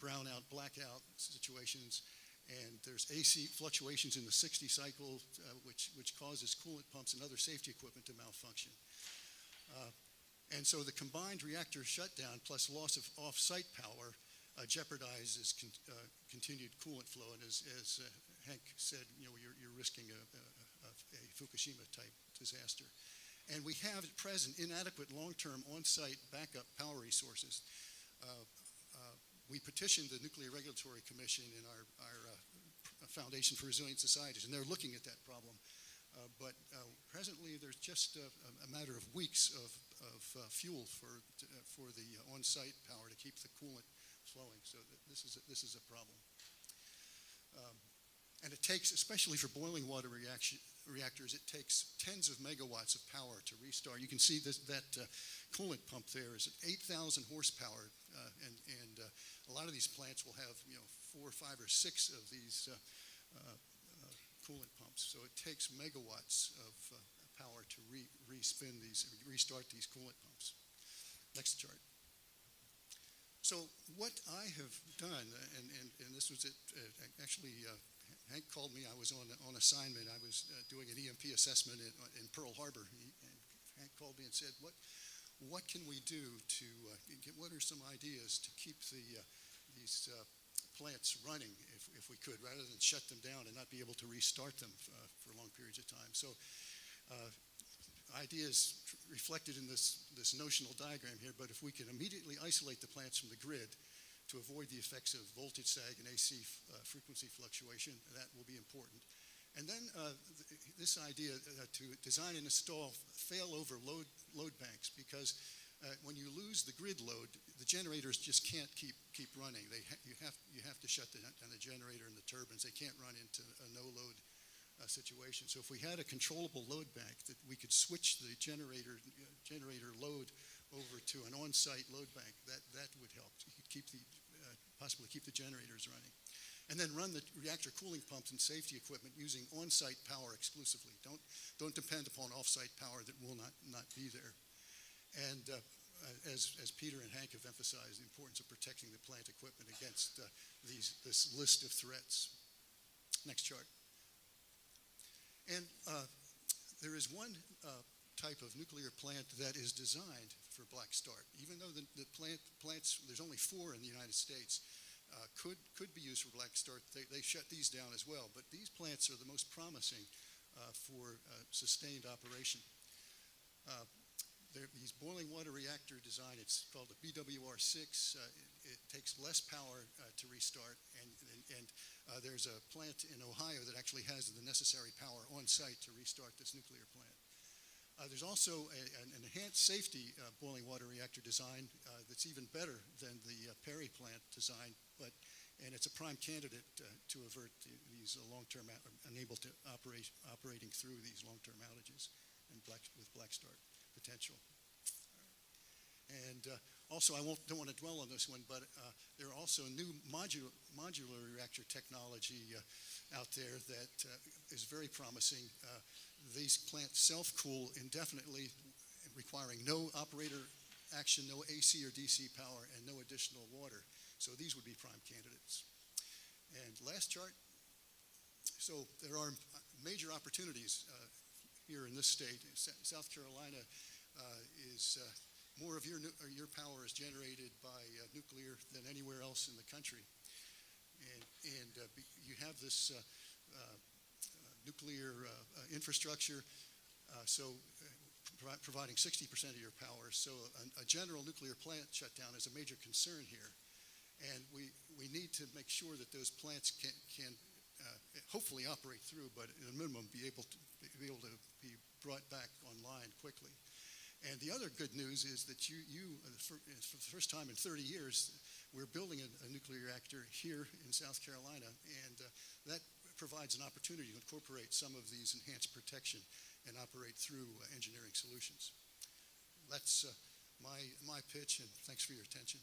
brownout, blackout situations, and there's AC fluctuations in the 60 cycle, which causes coolant pumps and other safety equipment to malfunction. And so the combined reactor shutdown plus loss of off-site power jeopardizes continued coolant flow. And as Hank said, you're risking a Fukushima-type disaster. And we have at present inadequate long-term on-site backup power resources. We petitioned the Nuclear Regulatory Commission in our Foundation for Resilient Societies, and they're looking at that problem. But presently, there's just a matter of weeks of fuel for the on-site power to keep the coolant flowing. So this is a problem. And it takes, especially for boiling water reactors, it takes tens of megawatts of power to restart. You can see that coolant pump there is 8,000 horsepower, and a lot of these plants will have 4, 5, or 6 of these coolant pumps. So it takes megawatts of power to restart these coolant pumps. Next chart. So what I have done, and this was it, actually Hank called me. I was on assignment. I was doing an EMP assessment in Pearl Harbor. And Hank called me and said, what can we do to what are some ideas to keep these plants running if we could, rather than shut them down and not be able to restart them for long periods of time. So idea is reflected in this notional diagram here, but if we can immediately isolate the plants from the grid to avoid the effects of voltage sag and AC frequency fluctuation, that will be important. And then this idea to design and install failover load banks, because when you lose the grid load, the generators just can't keep running. You have to shut down the generator and the turbines. They can't run into a no load situation. So if we had a controllable load bank that we could switch the generator load over to an on-site load bank, that would help. You could possibly keep the generators running. And then run the reactor cooling pumps and safety equipment using on-site power exclusively. Don't depend upon off-site power that will not be there. And as Peter and Hank have emphasized, the importance of protecting the plant equipment against this list of threats. Next chart. And there is one type of nuclear plant that is designed for black start. Even though the plants, there's only 4 in the United States, could be used for black start. They shut these down as well, but these plants are the most promising for sustained operation. These boiling water reactor design, it's called a BWR6. It takes less power to restart, and there's a plant in Ohio that actually has the necessary power on site to restart this nuclear plant. There's also an enhanced safety boiling water reactor design that's even better than the Perry plant design, and it's a prime candidate to avert these long-term, unable to operating through these long-term outages and with black start potential. And also, I don't want to dwell on this one, but there are also new modular reactor technology out there that is very promising. These plants self-cool indefinitely, requiring no operator action, no AC or DC power, and no additional water. So these would be prime candidates. And last chart. So there are major opportunities here in this state. South Carolina is more of your power is generated by nuclear than anywhere else in the country. And you have this nuclear infrastructure, providing 60% of your power. So a general nuclear plant shutdown is a major concern here. And we need to make sure that those plants can hopefully operate through, but at a minimum be able to be brought back online quickly. And the other good news is that for the first time in 30 years, we're building a nuclear reactor here in South Carolina, and that provides an opportunity to incorporate some of these enhanced protection and operate through engineering solutions. That's my pitch, and thanks for your attention.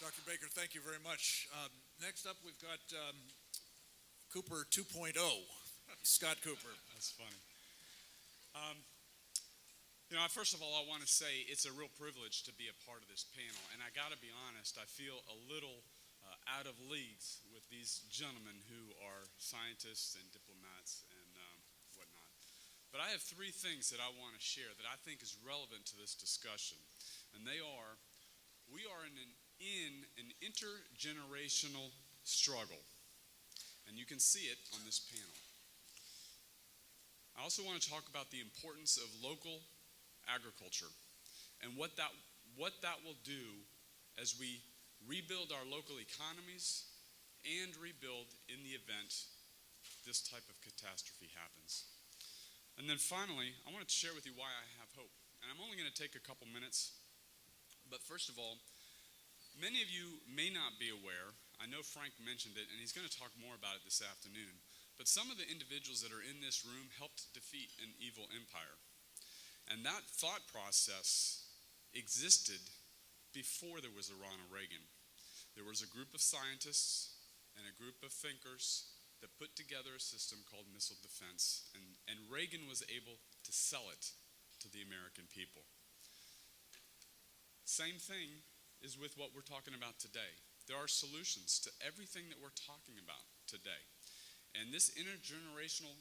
Dr. Baker, thank you very much. Next up, we've got Cooper 2.0, Scott Cooper. That's funny. First of all, I want to say it's a real privilege to be a part of this panel, and I got to be honest, I feel a little out of leagues with these gentlemen who are scientists and diplomats and whatnot. But I have 3 things that I want to share that I think is relevant to this discussion, and they are: we are in an intergenerational struggle, and you can see it on this panel. I also want to talk about the importance of local agriculture and what that will do as we rebuild our local economies and rebuild in the event this type of catastrophe happens. And then finally, I want to share with you why I have hope. And I'm only going to take a couple minutes, but first of all, many of you may not be aware, I know Frank mentioned it, and he's going to talk more about it this afternoon, but some of the individuals that are in this room helped defeat an evil empire. And that thought process existed before there was a Ronald Reagan. There was a group of scientists and a group of thinkers that put together a system called missile defense, and Reagan was able to sell it to the American people. Same thing is with what we're talking about today. There are solutions to everything that we're talking about today. And this intergenerational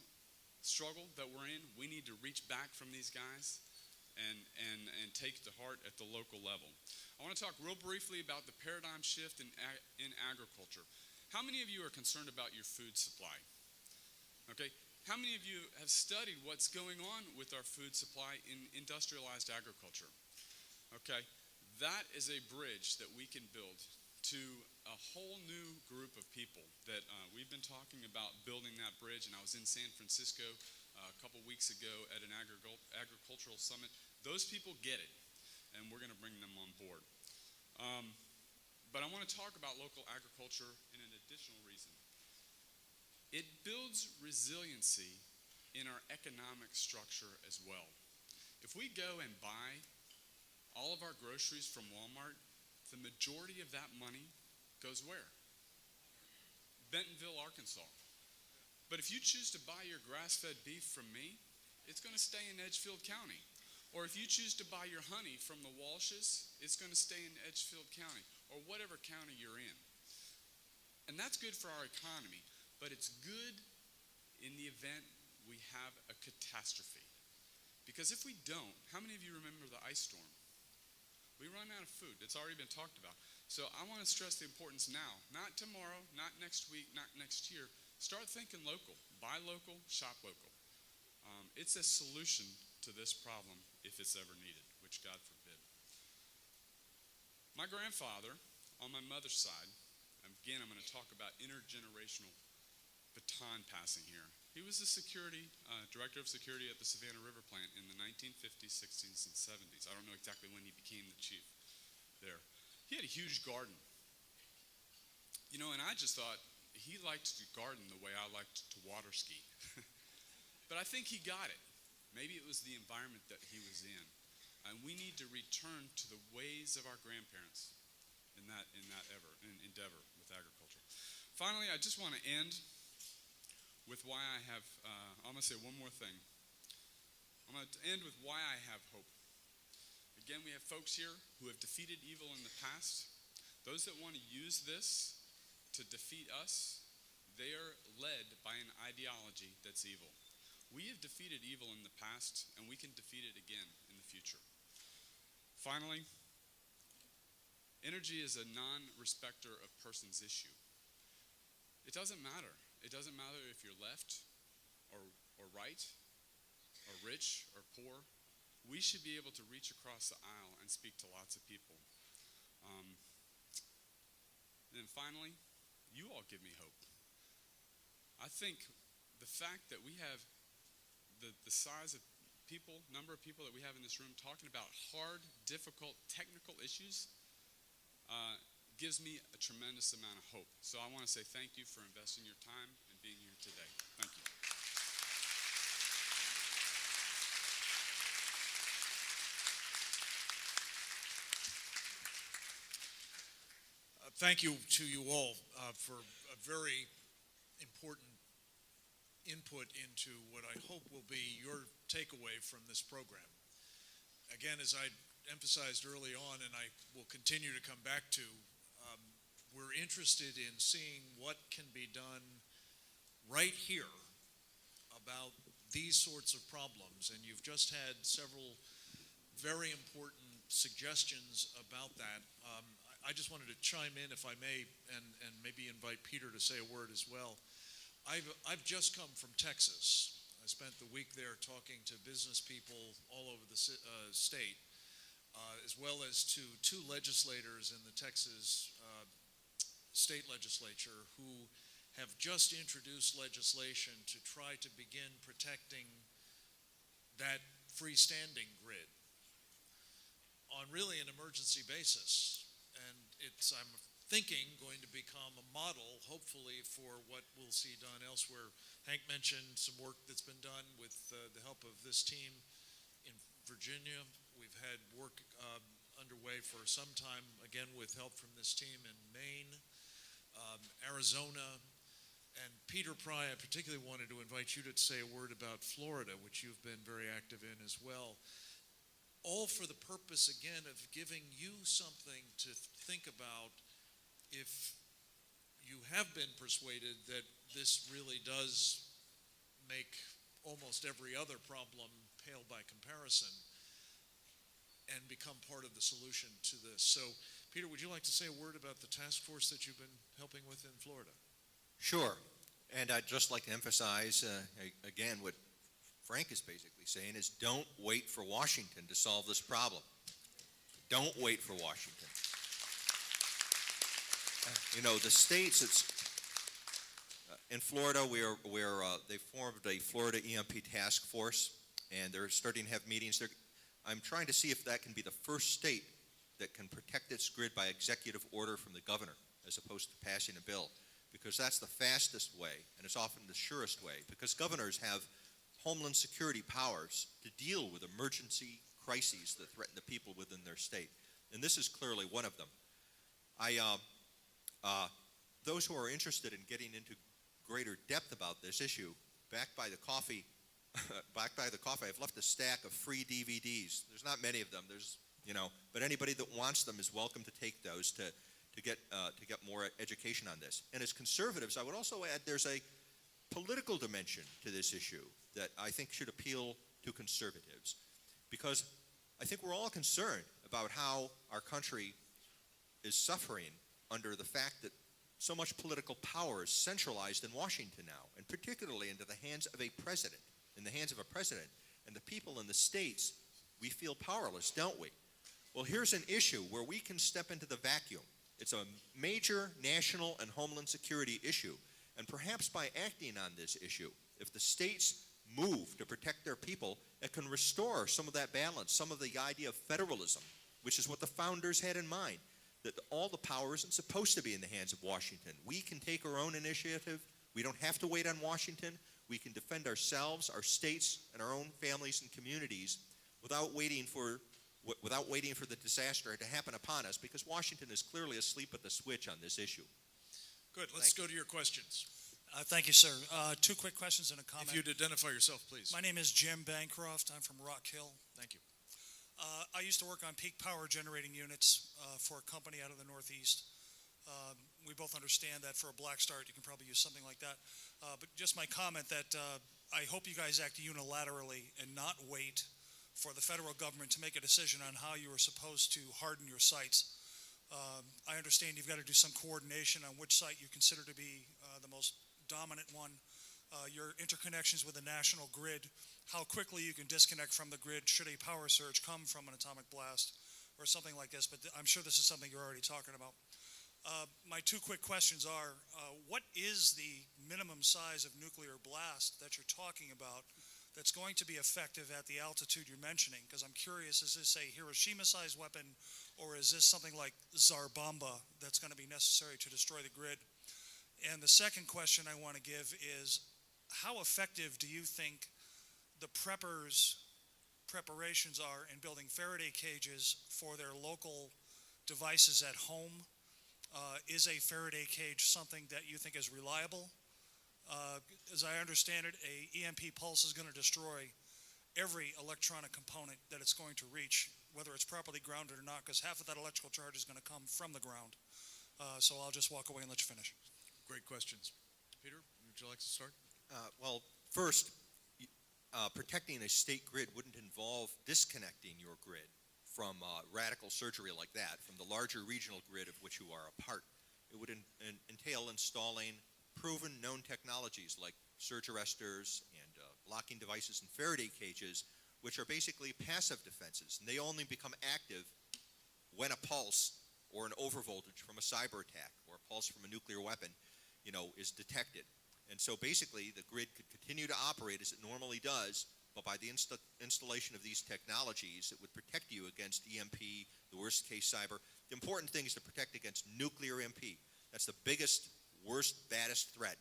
struggle that we're in, we need to reach back from these guys and take to heart at the local level. I want to talk real briefly about the paradigm shift in agriculture. How many of you are concerned about your food supply? Okay, how many of you have studied what's going on with our food supply in industrialized agriculture? Okay, that is a bridge that we can build to a whole new group of people that we've been talking about building that bridge, and I was in San Francisco a couple weeks ago at an agricultural summit. Those people get it, and we're going to bring them on board. But I want to talk about local agriculture in an additional reason. It builds resiliency in our economic structure as well. If we go and buy all of our groceries from Walmart, the majority of that money goes where? Bentonville, Arkansas. But if you choose to buy your grass-fed beef from me, it's going to stay in Edgefield County. Or if you choose to buy your honey from the Walshes, it's going to stay in Edgefield County, or whatever county you're in. And that's good for our economy, but it's good in the event we have a catastrophe. Because if we don't, how many of you remember the ice storm? We run out of food. It's already been talked about. So I want to stress the importance now, not tomorrow, not next week, not next year. Start thinking local. Buy local, shop local. It's a solution to this problem if it's ever needed, which God forbid. My grandfather, on my mother's side, again, I'm going to talk about intergenerational baton passing here. He was the director of security at the Savannah River plant in the 1950s, 60s, and 70s. I don't know exactly when he became the chief there. He had a huge garden. You know, and I just thought he liked to garden the way I liked to water ski. But I think he got it. Maybe it was the environment that he was in. And we need to return to the ways of our grandparents in that endeavor with agriculture. Finally, I just want to end with why I have, I'm going to say one more thing. I'm going to end with why I have hope. Again, we have folks here who have defeated evil in the past. Those that want to use this to defeat us, they are led by an ideology that's evil. We have defeated evil in the past, and we can defeat it again in the future. Finally, energy is a non-respecter of persons issue. It doesn't matter. It doesn't matter if you're left or right or rich or poor. We should be able to reach across the aisle and speak to lots of people. And then finally, you all give me hope. I think the fact that we have the size of people, number of people that we have in this room talking about hard, difficult, technical issues gives me a tremendous amount of hope. So I want to say thank you for investing your time and being here today. Thank you. Thank you to you all for a very important input into what I hope will be your takeaway from this program. Again, as I emphasized early on, and I will continue to come back to, we're interested in seeing what can be done right here about these sorts of problems, and you've just had several very important suggestions about that. I just wanted to chime in, if I may, and maybe invite Peter to say a word as well. I've just come from Texas. I spent the week there talking to business people all over the state, as well as to two legislators in the Texas state legislature who have just introduced legislation to try to begin protecting that freestanding grid on really an emergency basis. And it's, I'm thinking, going to become a model, hopefully, for what we'll see done elsewhere. Hank mentioned some work that's been done with the help of this team in Virginia. We've had work underway for some time, again, with help from this team in Maine, Arizona, and Peter Pry, I particularly wanted to invite you to say a word about Florida, which you've been very active in as well. All for the purpose, again, of giving you something to think about if you have been persuaded that this really does make almost every other problem pale by comparison. and become part of the solution to this. So, Peter, would you like to say a word about the task force that you've been helping with in Florida? Sure. And I'd just like to emphasize, again, what Frank is basically saying is don't wait for Washington to solve this problem. Don't wait for Washington. The states, in Florida, they formed a Florida EMP task force, and they're starting to have meetings. I'm trying to see if that can be the first state that can protect its grid by executive order from the governor, as opposed to passing a bill, because that's the fastest way, and it's often the surest way, because governors have homeland security powers to deal with emergency crises that threaten the people within their state, and this is clearly one of them. Those who are interested in getting into greater depth about this issue, back by the coffee, I've left a stack of free DVDs. There's not many of them. But anybody that wants them is welcome to take those to get more education on this. And as conservatives, I would also add there's a political dimension to this issue that I think should appeal to conservatives, because I think we're all concerned about how our country is suffering under the fact that so much political power is centralized in Washington now, and particularly into the hands of a president. In the hands of a president, and the people in the states, we feel powerless, don't we? Well, here's an issue where we can step into the vacuum. It's a major national and homeland security issue, and perhaps by acting on this issue, if the states move to protect their people, it can restore some of that balance, some of the idea of federalism, which is what the founders had in mind, that all the power isn't supposed to be in the hands of Washington. We can take our own initiative. We don't have to wait on Washington. We can defend ourselves, our states, and our own families and communities without waiting for the disaster to happen upon us, because Washington is clearly asleep at the switch on this issue. Good. Let's go to your questions. Thank you, sir. Two quick questions and a comment. If you'd identify yourself, please. My name is Jim Bancroft. I'm from Rock Hill. Thank you. I used to work on peak power generating units for a company out of the Northeast. We both understand that for a black start, you can probably use something like that. But just my comment that I hope you guys act unilaterally and not wait for the federal government to make a decision on how you are supposed to harden your sites. I understand you've got to do some coordination on which site you consider to be the most dominant one. Your interconnections with the national grid, how quickly you can disconnect from the grid should a power surge come from an atomic blast or something like this, but I'm sure this is something you're already talking about. My two quick questions are, what is the minimum size of nuclear blast that you're talking about that's going to be effective at the altitude you're mentioning? Because I'm curious, is this a Hiroshima-sized weapon, or is this something like Tsar-Bomba that's going to be necessary to destroy the grid? And the second question I want to give is, how effective do you think the preparations are in building Faraday cages for their local devices at home? Is a Faraday cage something that you think is reliable? As I understand it, a EMP pulse is going to destroy every electronic component that it's going to reach, whether it's properly grounded or not, because half of that electrical charge is going to come from the ground. So I'll just walk away and let you finish. Great questions. Peter, would you like to start? Well, first, protecting a state grid wouldn't involve disconnecting your grid from radical surgery like that, from the larger regional grid of which you are a part. It would entail installing proven known technologies like surge arresters and blocking devices and Faraday cages, which are basically passive defenses, and they only become active when a pulse or an overvoltage from a cyber attack or a pulse from a nuclear weapon, is detected. And so basically the grid could continue to operate as it normally does, but by the installation of these technologies, it would protect you against EMP, the worst case cyber. The important thing is to protect against nuclear EMP. That's the biggest, worst, baddest threat.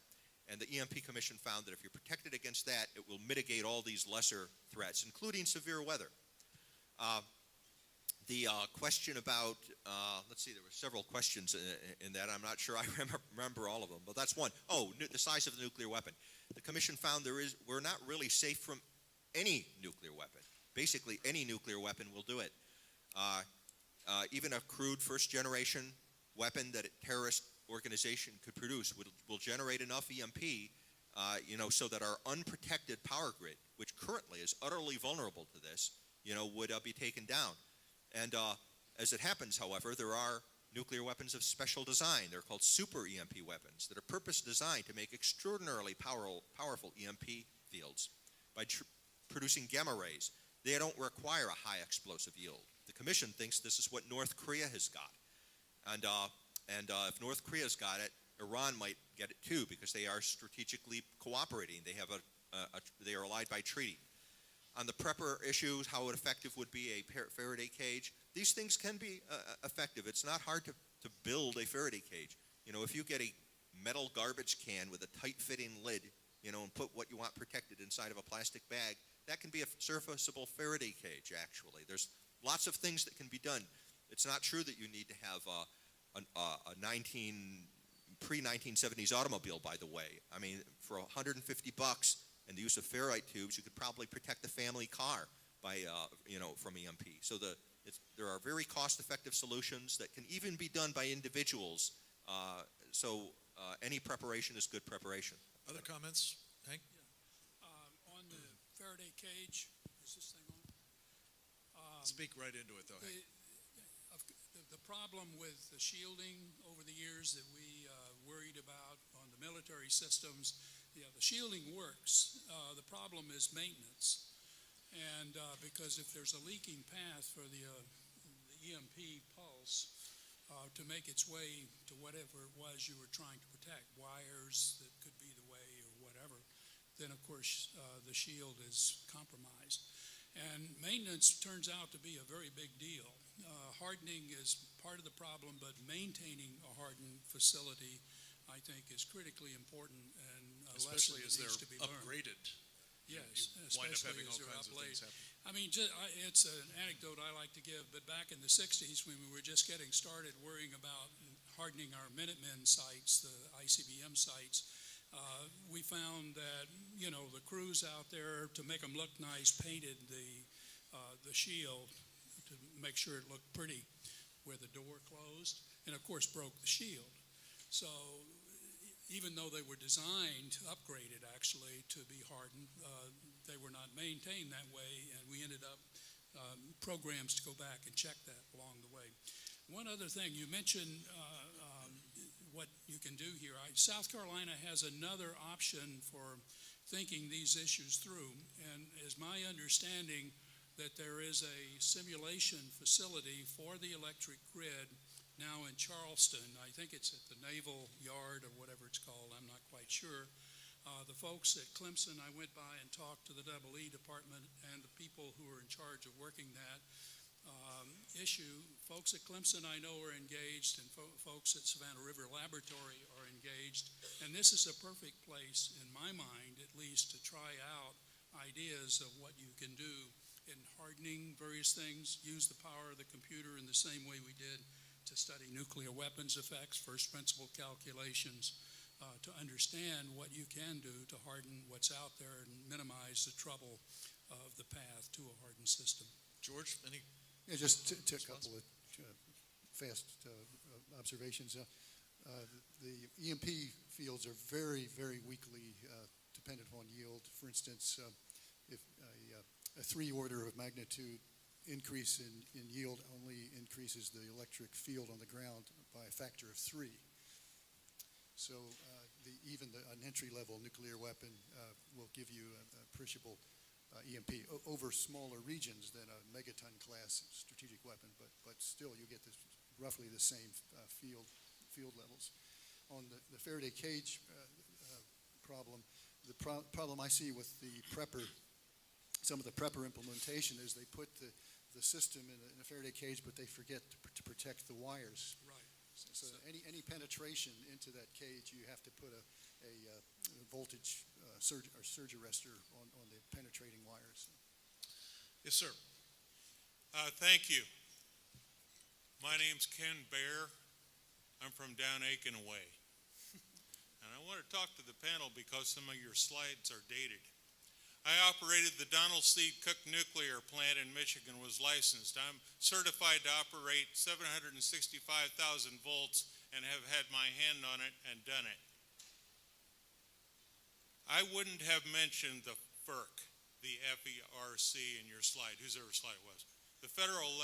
And the EMP Commission found that if you're protected against that, it will mitigate all these lesser threats, including severe weather. The question about, let's see, there were several questions in that. I'm not sure I remember all of them, but that's one. Oh, the size of the nuclear weapon. The Commission found we're not really safe from any nuclear weapon. Basically, any nuclear weapon will do it. Even a crude first-generation weapon that a terrorist organization could produce will generate enough EMP, so that our unprotected power grid, which currently is utterly vulnerable to this, would be taken down. And as it happens, however, there are nuclear weapons of special design. They're called super EMP weapons that are purpose designed to make extraordinarily powerful EMP fields by producing gamma rays. They don't require a high explosive yield. The Commission thinks this is what North Korea has got. And if North Korea's got it, Iran might get it too, because they are strategically cooperating. They have they are allied by treaty. On the prepper issue, how effective would be a Faraday cage? These things can be effective. It's not hard to build a Faraday cage. You know, if you get a metal garbage can with a tight-fitting lid, you know, and put what you want protected inside of a plastic bag, that can be a serviceable Faraday cage, actually. There's lots of things that can be done. It's not true that you need to have a pre-1970s automobile, by the way. I mean, for $150 and the use of ferrite tubes, you could probably protect the family car by, from EMP. So there are very cost-effective solutions that can even be done by individuals. Any preparation is good preparation. Other comments? Hank? On the Faraday cage, is this thing on? Speak right into it, though, Hank. The problem with the shielding over the years that we worried about on the military systems, the shielding works. The problem is maintenance. And because if there's a leaking path for the EMP pulse to make its way to whatever it was you were trying to protect, wires that could be the way or whatever, then of course the shield is compromised. And maintenance turns out to be a very big deal. Hardening is part of the problem, but maintaining a hardened facility, I think, is critically important, and Especially as they're needs to be learned. upgraded. Yes, You wind up especially having all as they're kinds of uplate. things happen. I mean, it's an anecdote I like to give, but back in the 60s when we were just getting started worrying about hardening our Minutemen sites, the ICBM sites, we found that, the crews out there, to make them look nice, painted the shield to make sure it looked pretty where the door closed, and of course broke the shield. So even though they were designed, upgraded actually, to be hardened, they were not maintained that way, and we ended up programs to go back and check that along the way. One other thing, you mentioned what you can do here. South Carolina has another option for thinking these issues through, and is my understanding that there is a simulation facility for the electric grid now in Charleston. I think it's at the Naval Yard or whatever it's called. I'm not quite sure. The folks at Clemson, I went by and talked to the EE department and the people who are in charge of working that issue. Folks at Clemson I know are engaged, and folks at Savannah River Laboratory are engaged. And this is a perfect place, in my mind at least, to try out ideas of what you can do in hardening various things, use the power of the computer in the same way we did to study nuclear weapons effects, first principle calculations, to understand what you can do to harden what's out there and minimize the trouble of the path to a hardened system. George, any? Yeah, just a couple of fast observations. The EMP fields are very, very weakly dependent upon yield. For instance, if a 3 order of magnitude increase in yield only increases the electric field on the ground by a factor of 3. So even an entry-level nuclear weapon will give you a appreciable EMP over smaller regions than a megaton class strategic weapon, but still you get roughly the same field levels. On the Faraday cage problem, the problem I see with the prepper, some of the prepper implementation is they put the system in a Faraday cage, but they forget to protect the wires. Right. So any penetration into that cage, you have to put a voltage surge arrestor on the penetrating wires. Yes, sir. Thank you. My name's Ken Bear. I'm from down Aiken Way. And I want to talk to the panel because some of your slides are dated. I operated the Donald C. Cook Nuclear Plant in Michigan, was licensed. I'm certified to operate 765,000 volts and have had my hand on it and done it. I wouldn't have mentioned the FERC, the FERC in your slide, whosever slide it was. The Federal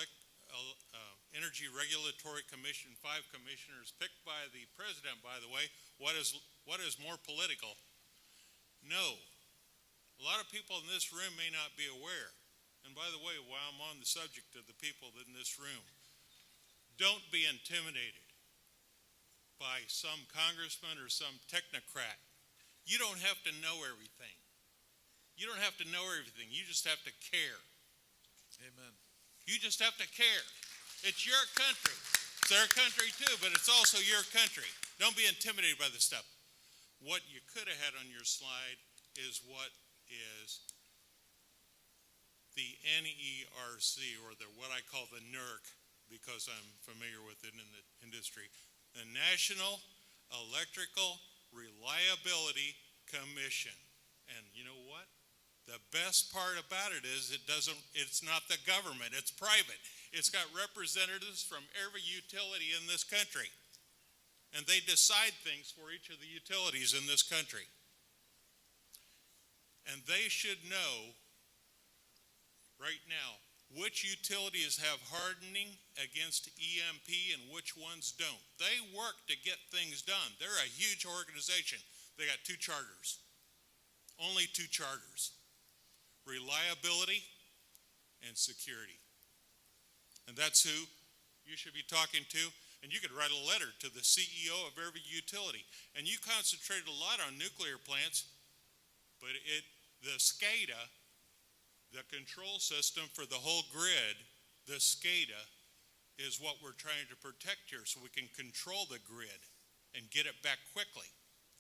Energy Regulatory Commission, 5 commissioners picked by the president, by the way. What is more political? No. A lot of people in this room may not be aware. And by the way, while I'm on the subject of the people in this room, don't be intimidated by some congressman or some technocrat. You don't have to know everything. You don't have to know everything. You just have to care. Amen. You just have to care. It's your country. It's their country too, but it's also your country. Don't be intimidated by this stuff. What you could have had on your slide is what is the NERC, or what I call the NERC, because I'm familiar with it in the industry, the National Electrical Reliability Commission. And you know what? The best part about it is it's not the government, it's private. It's got representatives from every utility in this country. And they decide things for each of the utilities in this country. And they should know right now which utilities have hardening against EMP and which ones don't. They work to get things done. They're a huge organization. They got 2 charters. Only 2 charters. Reliability and security. And that's who you should be talking to. And you could write a letter to the CEO of every utility. And you concentrated a lot on nuclear plants, but the SCADA, the control system for the whole grid, the SCADA is what we're trying to protect here so we can control the grid and get it back quickly.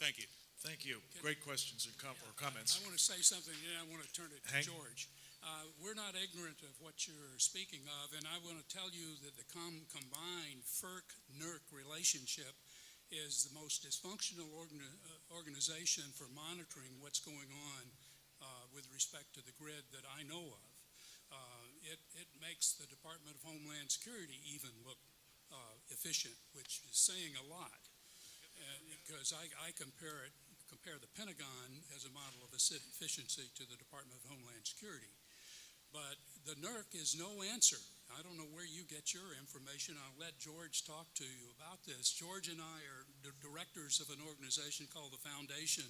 Thank you. Thank you. Great questions and comments. I want to say something, and then I want to turn it to Hank? George. We're not ignorant of what you're speaking of, and I want to tell you that the combined FERC-NERC relationship is the most dysfunctional organization for monitoring what's going on with respect to the grid that I know of. It makes the Department of Homeland Security even look efficient, which is saying a lot. Because I compare the Pentagon as a model of efficiency to the Department of Homeland Security. But the NERC is no answer. I don't know where you get your information. I'll let George talk to you about this. George and I are the directors of an organization called the Foundation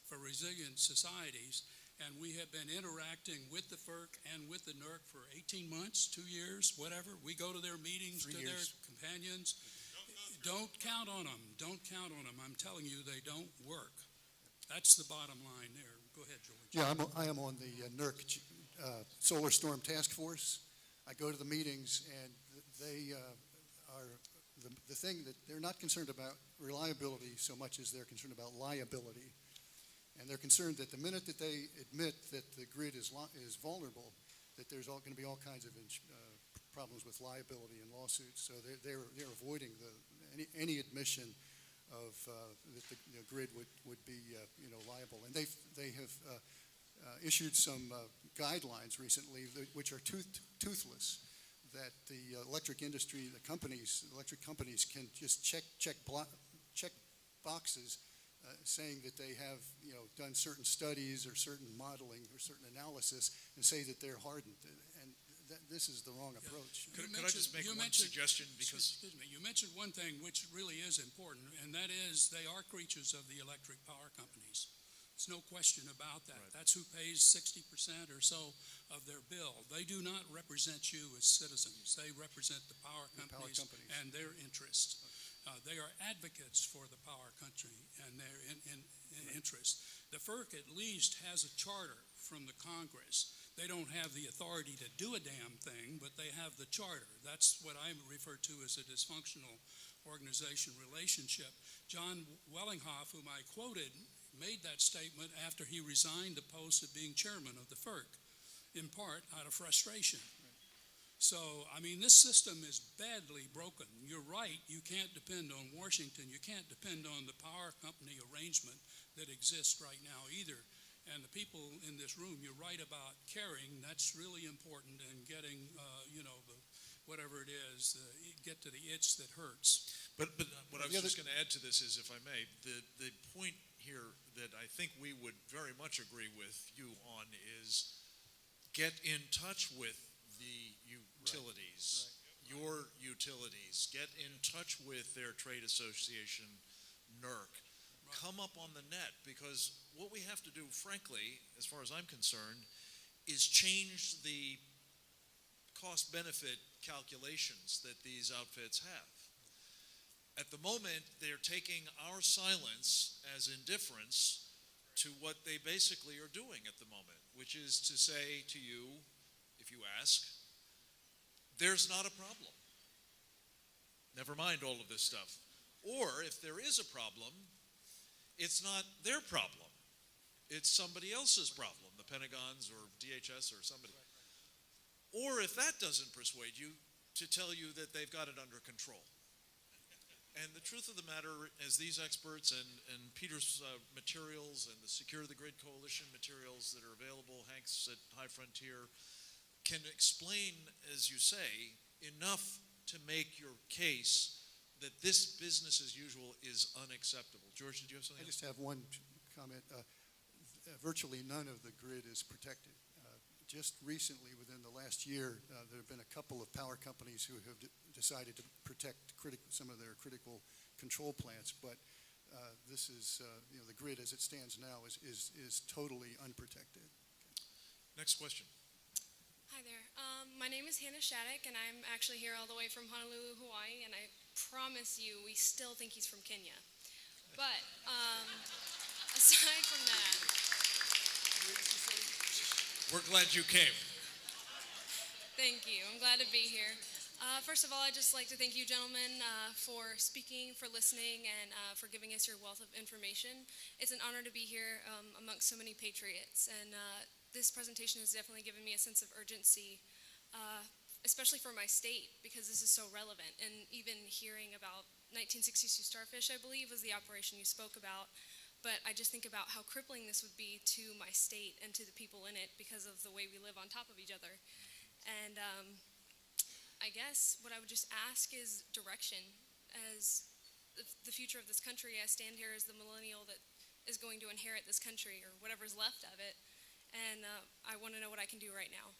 for Resilient Societies, and we have been interacting with the FERC and with the NERC for 18 months, 2 years, whatever. We go to their meetings, 3 to their years. companions. Don't count on them. Don't count on them. I'm telling you, they don't work. That's the bottom line there. Go ahead, George. Yeah, I am on the NERC Solar Storm Task Force. I go to the meetings, and they are the thing that they're not concerned about reliability so much as they're concerned about liability. And they're concerned that the minute that they admit that the grid is vulnerable, that there's going to be all kinds of problems with liability and lawsuits. So they're avoiding any admission of that the grid would be liable. And they have issued some guidelines recently which are toothless, that the electric industry, electric companies can just check boxes saying that they have done certain studies or certain modeling or certain analysis and say that they're hardened. And this is the wrong approach. Could I just make one suggestion? Because excuse me, you mentioned one thing which really is important, and that is they are creatures of the electric power companies. There's no question about that. Right. That's who pays 60% or so of their bill. They do not represent you as citizens. They represent the power companies, and their interests. They are advocates for the power country and their interests. The FERC at least has a charter from the Congress. They don't have the authority to do a damn thing, but they have the charter. That's what I refer to as a dysfunctional organization relationship. John Wellinghoff, whom I quoted, made that statement after he resigned the post of being chairman of the FERC, in part out of frustration. So, I mean, this system is badly broken. You're right, you can't depend on Washington. You can't depend on the power company arrangement that exists right now either. And the people in this room, you're right about caring. That's really important, and getting, whatever it is, get to the itch that hurts. But what I was just going to add to this is, if I may, the point here that I think we would very much agree with you on is get in touch with the utilities. Right. your utilities, get in touch with their trade association, NERC. Come up on the net, because what we have to do, frankly, as far as I'm concerned, is change the cost-benefit calculations that these outfits have. At the moment, they're taking our silence as indifference to what they basically are doing at the moment, which is to say to you, if you ask, there's not a problem. Never mind all of this stuff. Or if there is a problem, it's not their problem. It's somebody else's problem, the Pentagon's or DHS or somebody. Or if that doesn't persuade you, to tell you that they've got it under control. And the truth of the matter is, these experts and Peter's materials and the Secure the Grid Coalition materials that are available, Hank's at High Frontier, can explain, as you say, enough to make your case that this business as usual is unacceptable. George, did you have something I else? just have one comment. Virtually none of the grid is protected. Just recently, within the last year, there have been a couple of power companies who have decided to protect some of their critical control plants, but this is, the grid as it stands now is totally unprotected. Next question. Hi there. My name is Hannah Shattuck, and I'm actually here all the way from Honolulu, Hawaii, and I promise you we still think he's from Kenya. But aside from that, We're glad you came. thank you. I'm glad to be here. First of all, I'd just like to thank you, gentlemen, for speaking, for listening, and for giving us your wealth of information. It's an honor to be here amongst so many patriots, and this presentation has definitely given me a sense of urgency, especially for my state, because this is so relevant. And even hearing about 1962 Starfish, I believe, was the operation you spoke about. But I just think about how crippling this would be to my state and to the people in it because of the way we live on top of each other. And I guess what I would just ask is direction. As the future of this country, I stand here as the millennial that is going to inherit this country, or whatever's left of it. And I want to know what I can do right now.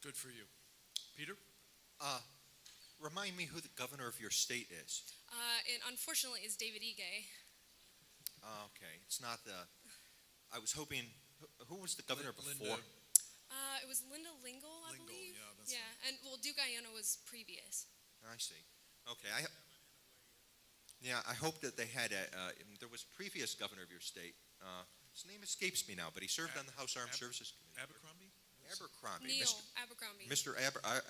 Good for you. Peter? Remind me who the governor of your state is. And unfortunately, it's David Ige. Okay, it's not the. I was hoping. Who was the governor before? Linda. It was Linda Lingle, I Lingle, believe. yeah, that's yeah. And well, Duke Guyana was previous. I see. Okay, I hope that they had there was a previous governor of your state. His name escapes me now, but he served on the House Armed Services Committee. Abercrombie? Abercrombie. Neil Abercrombie. Mr.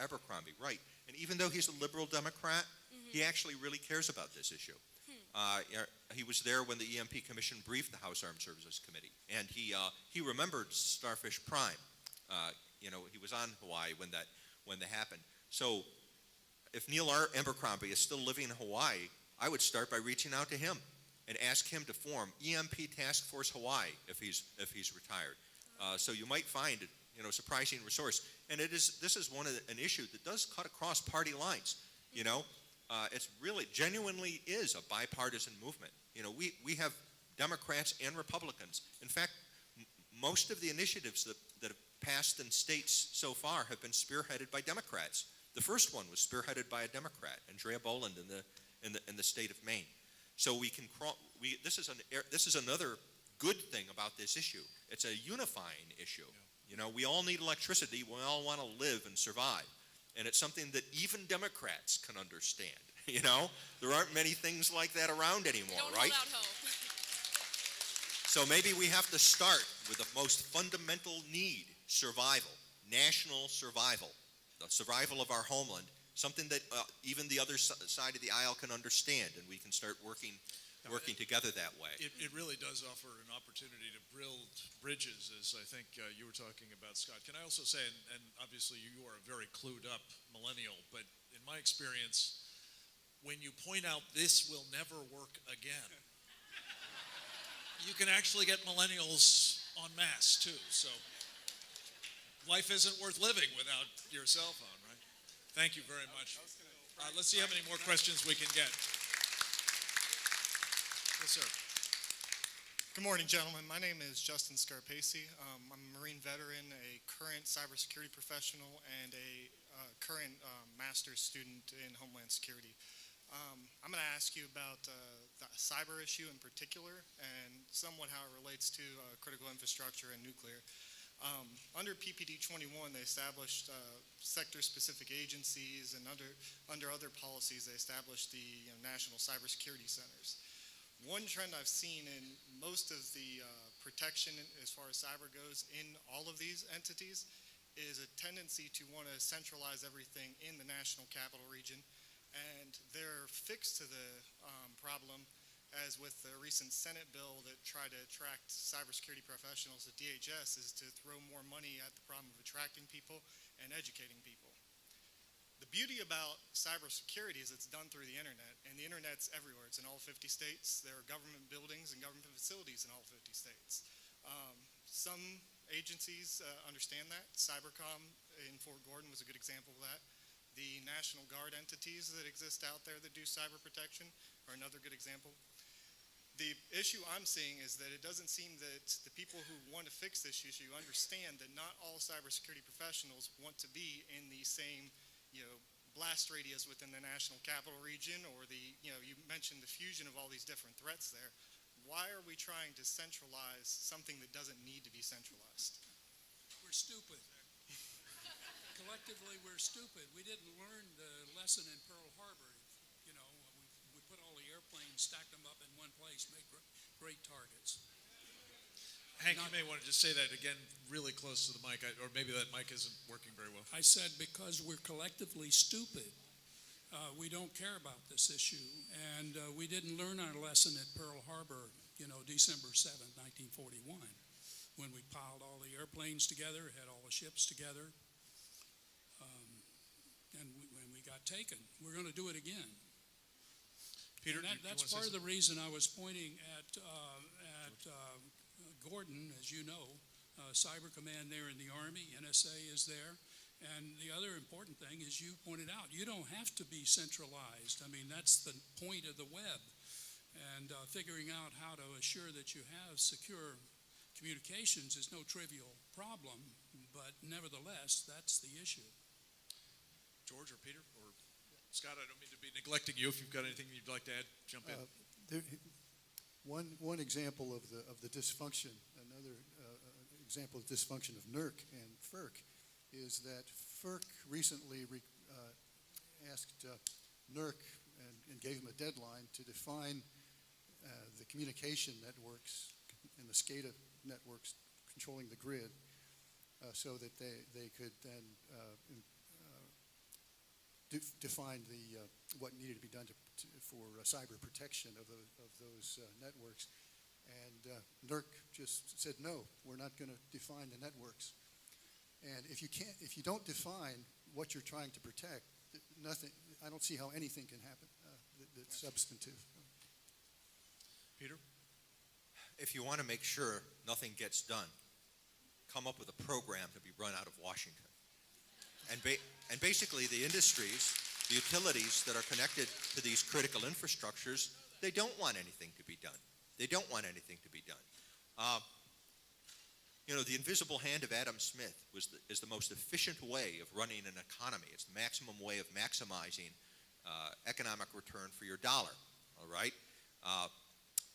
Abercrombie, right. And even though he's a liberal Democrat, he actually really cares about this issue. He was there when the EMP Commission briefed the House Armed Services Committee, and he remembered Starfish Prime. He was on Hawaii when that happened. So if Neil Abercrombie is still living in Hawaii, I would start by reaching out to him and ask him to form EMP Task Force Hawaii if he's retired. So you might find a surprising resource. And this is an issue that does cut across party lines. It's really genuinely is a bipartisan movement. We have Democrats and Republicans. In fact, most of the initiatives that have passed in states so far have been spearheaded by Democrats. The first one was spearheaded by a Democrat, Andrea Boland, in the state of Maine. So this is another good thing about this issue. It's a unifying issue. We all need electricity. We all want to live and survive. And it's something that even Democrats can understand. There aren't many things like that around anymore, Don't right? hold out hope. So maybe we have to start with the most fundamental need, survival, national survival, the survival of our homeland, something that even the other side of the aisle can understand, and we can start working together that way. It really does offer an opportunity to build bridges, as I think you were talking about, Scott. Can I also say, and obviously you are a very clued up millennial, but in my experience, when you point out this will never work again, you can actually get millennials en masse too. So life isn't worth living without your cell phone, right? Thank you very much. Let's see how many more questions we can get. Yes, sir. Good morning, gentlemen. My name is Justin Scarpese. I'm a Marine veteran, a current cybersecurity professional, and a current master's student in Homeland Security. I'm going to ask you about the cyber issue in particular and somewhat how it relates to critical infrastructure and nuclear. Under PPD 21, they established sector-specific agencies, and under other policies, they established the national cybersecurity centers. One trend I've seen in most of the protection as far as cyber goes in all of these entities is a tendency to want to centralize everything in the national capital region. And their fix to the problem, as with the recent Senate bill that tried to attract cybersecurity professionals to DHS, is to throw more money at the problem of attracting people and educating people. The beauty about cybersecurity is it's done through the internet, and the internet's everywhere. It's in all 50 states. There are government buildings and government facilities in all 50 states. Some agencies understand that. Cybercom in Fort Gordon was a good example of that. The National Guard entities that exist out there that do cyber protection are another good example. The issue I'm seeing is that it doesn't seem that the people who want to fix this issue understand that not all cybersecurity professionals want to be in the same blast radius within the national capital region, or you mentioned the fusion of all these different threats there. Why are we trying to centralize something that doesn't need to be centralized? We're stupid. Collectively, we're stupid. We didn't learn the lesson in Pearl Harbor. We put all the airplanes, stacked them up in one place, made great targets. Hank, you may want to just say that again really close to the mic, or maybe that mic isn't working very well. I said because we're collectively stupid, we don't care about this issue. And we didn't learn our lesson at Pearl Harbor, December 7th, 1941, when we piled all the airplanes together, had all the ships together, and when we got taken. We're going to do it again. Peter, that's part of the reason I was pointing at Gordon, as you know, Cyber Command there in the Army, NSA is there. And the other important thing is you pointed out, you don't have to be centralized. I mean, that's the point of the web. And figuring out how to assure that you have secure communications is no trivial problem, but nevertheless, that's the issue. George or Peter or Scott, I don't mean to be neglecting you. If you've got anything you'd like to add, jump in. One example of the dysfunction, another example of dysfunction of NERC and FERC, is that FERC recently asked NERC and gave them a deadline to define the communication networks and the SCADA networks controlling the grid, so that they could then define what needed to be done for cyber protection of those networks. And NERC just said, no, we're not going to define the networks. And if you don't define what you're trying to protect, nothing. I don't see how anything can happen that's substantive. Peter? If you want to make sure nothing gets done, come up with a program to be run out of Washington. And basically the industries, the utilities that are connected to these critical infrastructures, they don't want anything to be done. They don't want anything to be done. The invisible hand of Adam Smith is the most efficient way of running an economy. It's the maximum way of maximizing economic return for your dollar, all right?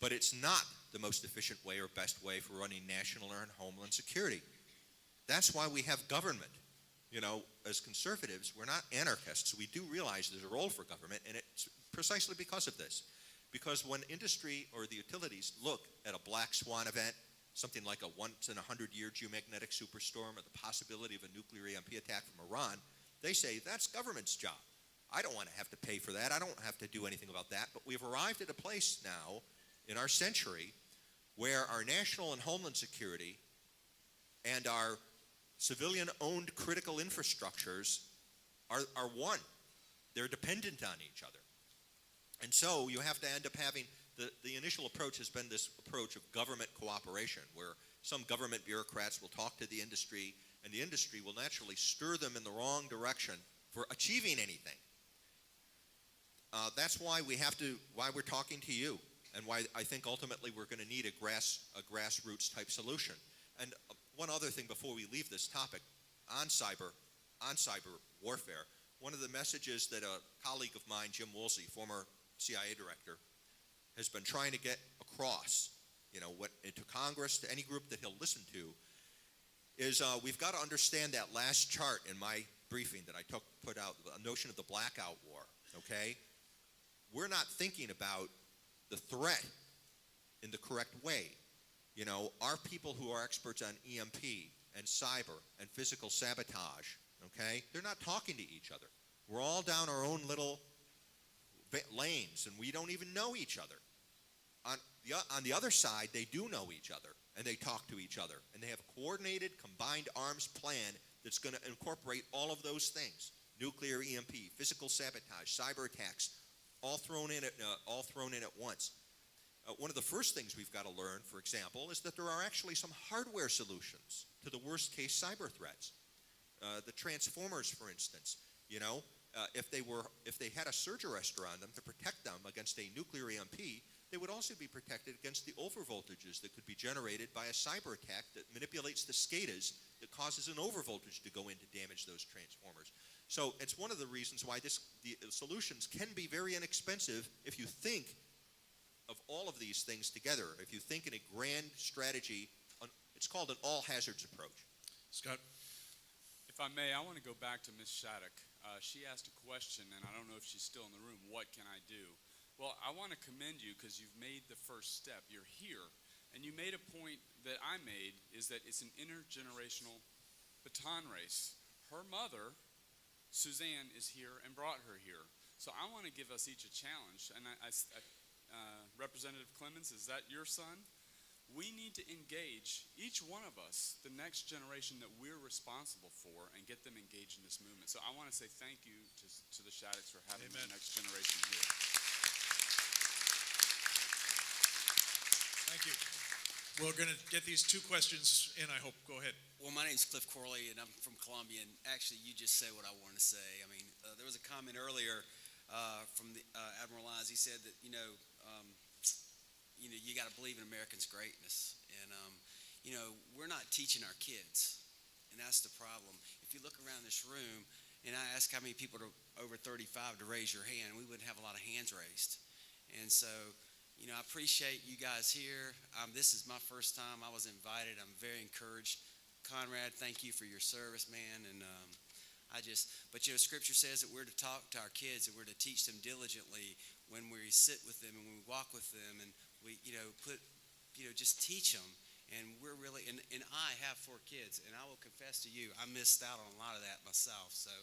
But it's not the most efficient way or best way for running national or homeland security. That's why we have government. As conservatives, we're not anarchists. We do realize there's a role for government, and it's precisely because of this. Because when industry or the utilities look at a black swan event, something like a once-in-a-100-year geomagnetic superstorm or the possibility of a nuclear EMP attack from Iran, they say, that's government's job. I don't want to have to pay for that. I don't have to do anything about that. But we've arrived at a place now in our century where our national and homeland security and our civilian-owned critical infrastructures are one. They're dependent on each other. And so you have to end up having, the initial approach has been this approach of government cooperation, where some government bureaucrats will talk to the industry, and the industry will naturally stir them in the wrong direction for achieving anything. That's why we're talking to you and why I think ultimately we're going to need a grassroots type solution. And one other thing before we leave this topic on cyber warfare, one of the messages that a colleague of mine, Jim Woolsey, former CIA director, has been trying to get across, to Congress, to any group that he'll listen to, is we've got to understand that last chart in my briefing that I put out, the notion of the blackout war, okay? We're not thinking about the threat in the correct way. Our people who are experts on EMP and cyber and physical sabotage, okay, they're not talking to each other. We're all down our own little lanes, and we don't even know each other. On the other side, they do know each other, and they talk to each other, and they have a coordinated, combined arms plan that's going to incorporate all of those things: nuclear, EMP, physical sabotage, cyber attacks, all thrown in at once. One of the first things we've got to learn, for example, is that there are actually some hardware solutions to the worst-case cyber threats. The transformers, for instance, if they had a surge arrestor on them to protect them against a nuclear EMP, they would also be protected against the overvoltages that could be generated by a cyber attack that manipulates the SCADAs that causes an overvoltage to go in to damage those transformers. So it's one of the reasons why the solutions can be very inexpensive if you think of all of these things together. If you think in a grand strategy, it's called an all-hazards approach. Scott? If I may, I want to go back to Ms. Shattuck. She asked a question, and I don't know if she's still in the room. What can I do? Well, I want to commend you because you've made the first step. You're here, and you made a point that I made, is that it's an intergenerational baton race. Her mother, Suzanne, is here and brought her here. So I want to give us each a challenge. And Representative Clemens, is that your son? We need to engage, each one of us, the next generation that we're responsible for, and get them engaged in this movement. So I want to say thank you to the Shaddocks for having the next generation here. Thank you. We're going to get these two questions in, I hope. Go ahead. Well, my name's Cliff Corley, and I'm from Columbia, and actually you just said what I wanted to say. I mean, there was a comment earlier from Admiral Lyons. He said that, you got to believe in Americans' greatness. And, we're not teaching our kids, and that's the problem. If you look around this room, and I ask how many people are over 35 to raise your hand, we wouldn't have a lot of hands raised. And so, I appreciate you guys here. This is my first time I was invited. I'm very encouraged. Conrad, thank you for your service, man. And but Scripture says that we're to talk to our kids and we're to teach them diligently when we sit with them and when we walk with them, and we, just teach them. And we're really, and I have 4 kids, and I will confess to you, I missed out on a lot of that myself. So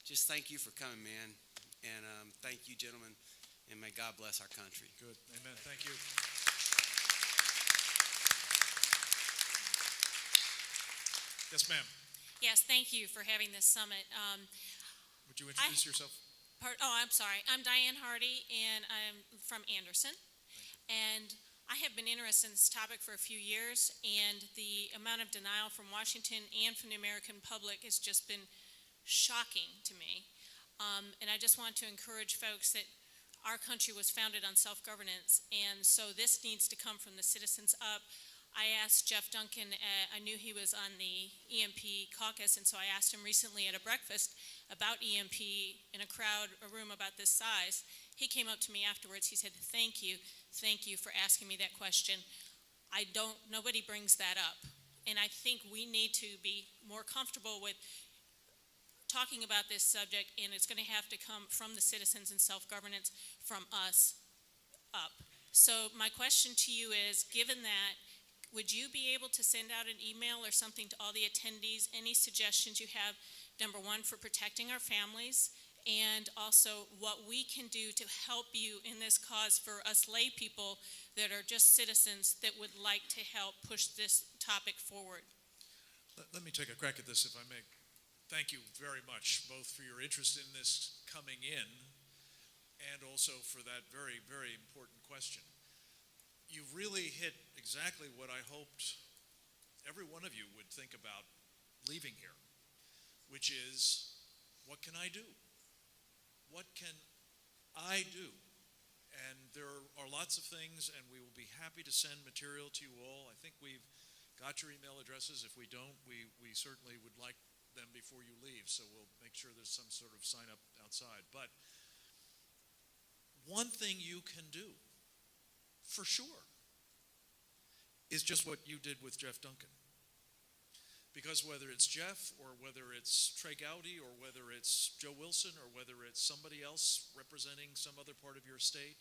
just thank you for coming, man. And thank you, gentlemen. And may God bless our country. Good. Amen. Thank you. Yes, ma'am. Yes, thank you for having this summit. Would you introduce yourself? I'm sorry. I'm Diane Hardy, and I'm from Anderson. And I have been interested in this topic for a few years, and the amount of denial from Washington and from the American public has just been shocking to me. And I just want to encourage folks that our country was founded on self-governance, and so this needs to come from the citizens up. I asked Jeff Duncan, I knew he was on the EMP caucus, and so I asked him recently at a breakfast about EMP in a room about this size. He came up to me afterwards, he said, thank you for asking me that question. Nobody brings that up, and I think we need to be more comfortable with talking about this subject, and it's going to have to come from the citizens and self-governance from us up. So my question to you is, given that, would you be able to send out an email or something to all the attendees, any suggestions you have, number one, for protecting our families, and also what we can do to help you in this cause for us lay people that are just citizens that would like to help push this topic forward? Let me take a crack at this, if I may. Thank you very much, both for your interest in this coming in and also for that very, very important question. You really hit exactly what I hoped every one of you would think about leaving here, which is, what can I do? What can I do And there are lots of things, and we will be happy to send material to you all. I think we've got your email addresses. If we don't, we certainly would like them before you leave, so we'll make sure there's some sort of sign up outside. But one thing you can do, for sure, is just what you did with Jeff Duncan. Because whether it's Jeff, or whether it's Trey Gowdy, or whether it's Joe Wilson, or whether it's somebody else representing some other part of your state,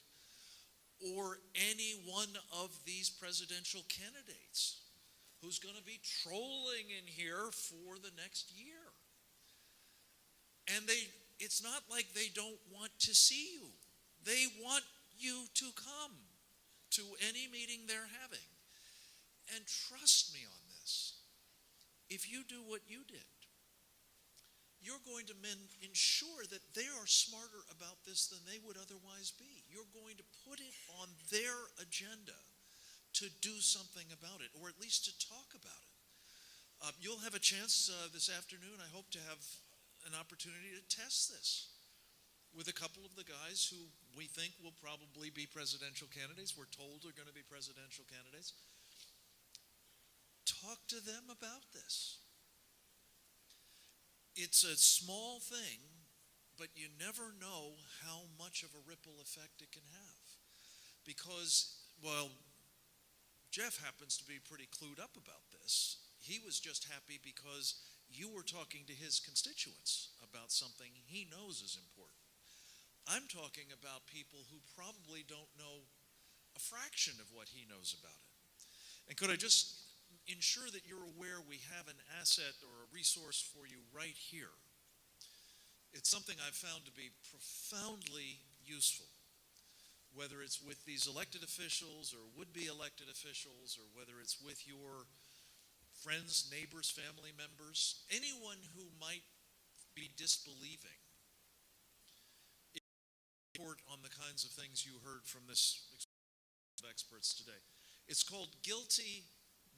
or any one of these presidential candidates who's going to be trolling in here for the next year. And it's not like they don't want to see you. They want you to come to any meeting they're having. And trust me on this. If you do what you did, you're going to ensure that they are smarter about this than they would otherwise be. You're going to put it on their agenda to do something about it, or at least to talk about it. You'll have a chance this afternoon, I hope, to have an opportunity to test this with a couple of the guys who we think will probably be presidential candidates. We're told are going to be presidential candidates. Talk to them about this. It's a small thing, but you never know how much of a ripple effect it can have. Because, well, Jeff happens to be pretty clued up about this. He was just happy because you were talking to his constituents about something he knows is important. I'm talking about people who probably don't know a fraction of what he knows about it. And could I just ensure that you're aware we have an asset or a resource for you right here. It's something I've found to be profoundly useful, whether it's with these elected officials or would-be elected officials, or whether it's with your friends, neighbors, family members, anyone who might be disbelieving on the kinds of things you heard from this experts today. It's called guilty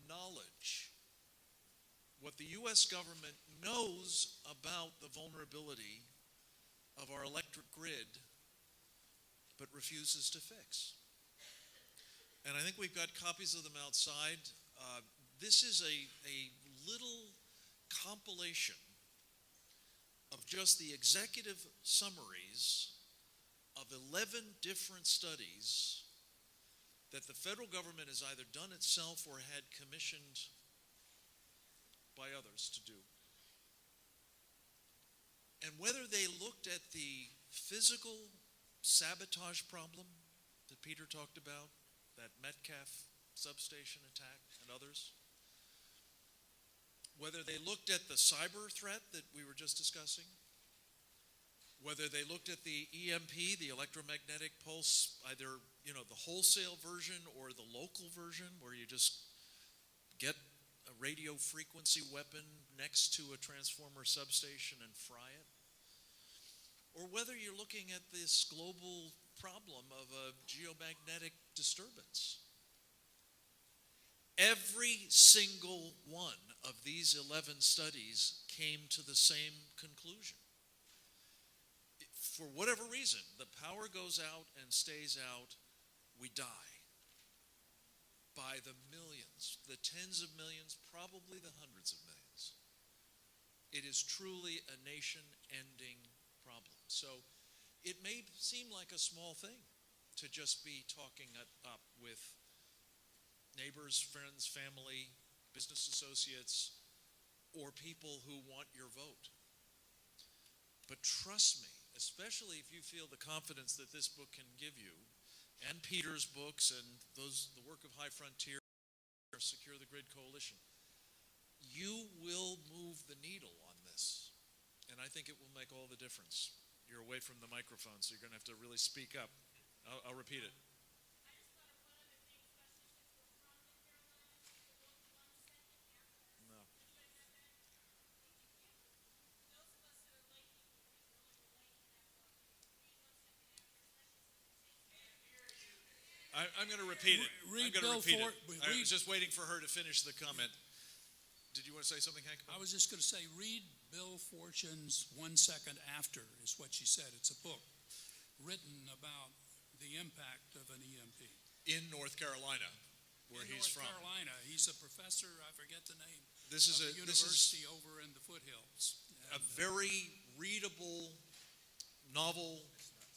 knowledge. What the U.S. government knows about the vulnerability of our electric grid, but refuses to fix. And I think we've got copies of them outside. This is a little compilation of just the executive summaries of 11 different studies that the federal government has either done itself or had commissioned by others to do. And whether they looked at the physical sabotage problem that Peter talked about, that Metcalf substation attack and others, whether they looked at the cyber threat that we were just discussing, whether they looked at the EMP, the electromagnetic pulse, either the wholesale version or the local version, where you just get a radio frequency weapon next to a transformer substation and fry it, or whether you're looking at this global problem of a geomagnetic disturbance. Every single one of these 11 studies came to the same conclusion. For whatever reason, the power goes out and stays out, we die. By the millions, the tens of millions, probably the hundreds of millions. It is truly a nation-ending problem. So it may seem like a small thing to just be talking up with neighbors, friends, family, business associates, or people who want your vote. But trust me, especially if you feel the confidence that this book can give you, and Peter's books and the work of High Frontier, Secure the Grid Coalition, you will move the needle on this. And I think it will make all the difference. You're away from the microphone, so you're going to have to really speak up. I'll repeat it. I'm going to repeat it. Read I'm going to Bill repeat it. I read- was just waiting for her to finish the comment. Did you want to say something, Hank? I was just going to say, read Bill Fortune's 1 Second After, is what she said. It's a book written about the impact of an EMP. in North Carolina, where In he's North from. Carolina, he's a professor, I forget the name, This is of a university over in the foothills. a very readable novel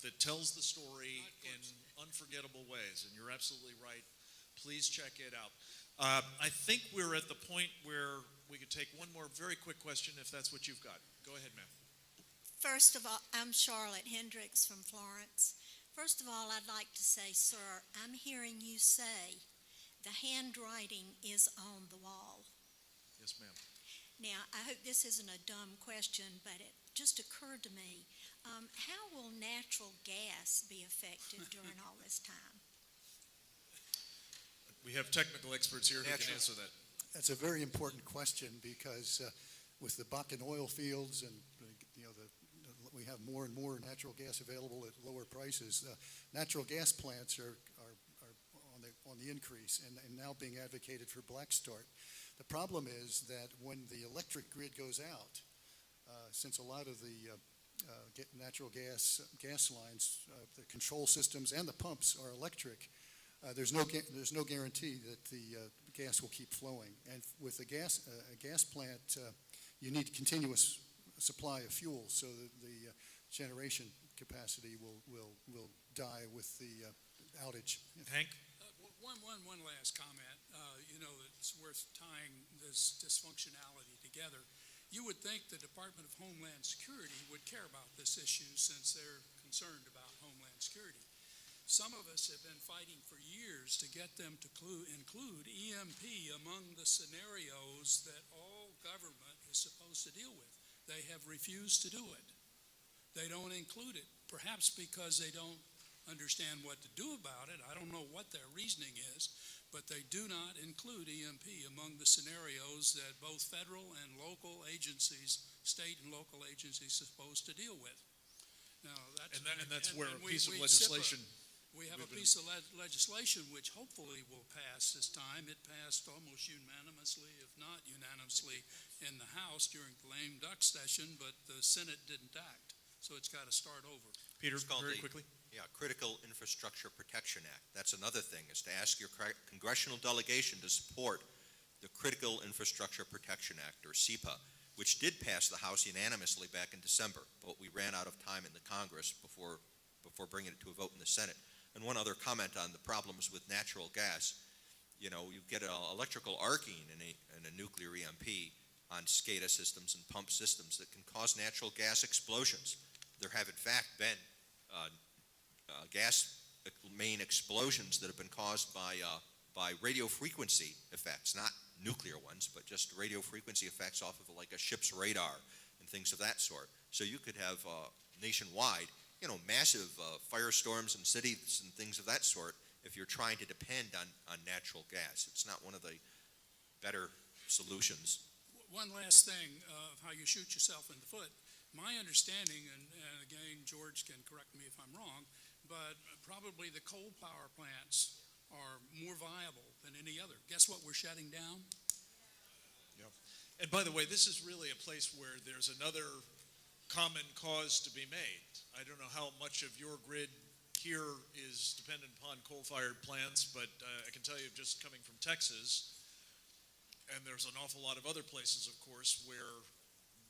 that tells the story in unforgettable ways, and you're absolutely right. Please check it out. I think we're at the point where we could take one more very quick question, if that's what you've got. Go ahead, ma'am. First of all, I'm Charlotte Hendricks from Florence. First of all, I'd like to say, sir, I'm hearing you say the handwriting is on the wall. Yes, ma'am. Now, I hope this isn't a dumb question, but it just occurred to me. How will natural gas be effective during all this time? We have technical experts here who can answer that. That's a very important question because with the Bakken oil fields and we have more and more natural gas available at lower prices. Natural gas plants are on the increase and now being advocated for black start. The problem is that when the electric grid goes out, since a lot of the natural gas lines, the control systems and the pumps are electric, there's no guarantee that the gas will keep flowing. And with a gas plant, you need continuous supply of fuel, so that the generation capacity will die with the outage. Hank? One last comment. It's worth tying this dysfunctionality together. You would think the Department of Homeland Security would care about this issue since they're concerned about Homeland Security. Some of us have been fighting for years to get them to include EMP among the scenarios that all government is supposed to deal with. They have refused to do it. They don't include it, perhaps because they don't understand what to do about it. I don't know what their reasoning is, but they do not include EMP among the scenarios that both federal and local agencies, state and local agencies, are supposed to deal with. Now, that's where a piece of legislation. We have a piece of legislation which hopefully will pass this time. It passed almost unanimously, if not unanimously, in the House during the lame duck session, but the Senate didn't act. So it's got to start over. Peter, It's called very the quickly. Critical Infrastructure Protection Act. That's another thing, is to ask your congressional delegation to support the Critical Infrastructure Protection Act, or CIPA, which did pass the House unanimously back in December, but we ran out of time in the Congress before bringing it to a vote in the Senate. And one other comment on the problems with natural gas. You get electrical arcing in a nuclear EMP on SCADA systems and pump systems that can cause natural gas explosions. There have, in fact, been gas main explosions that have been caused by radio frequency effects, not nuclear ones, but just radio frequency effects off of like a ship's radar and things of that sort. So you could have nationwide, massive firestorms in cities and things of that sort if you're trying to depend on natural gas. It's not one of the better solutions. One last thing of how you shoot yourself in the foot. My understanding, and again, George can correct me if I'm wrong, but probably the coal power plants are more viable than any other. Guess what we're shutting down? Yeah. And by the way, this is really a place where there's another common cause to be made. I don't know how much of your grid here is dependent upon coal-fired plants, but I can tell you just coming from Texas, and there's an awful lot of other places, of course, where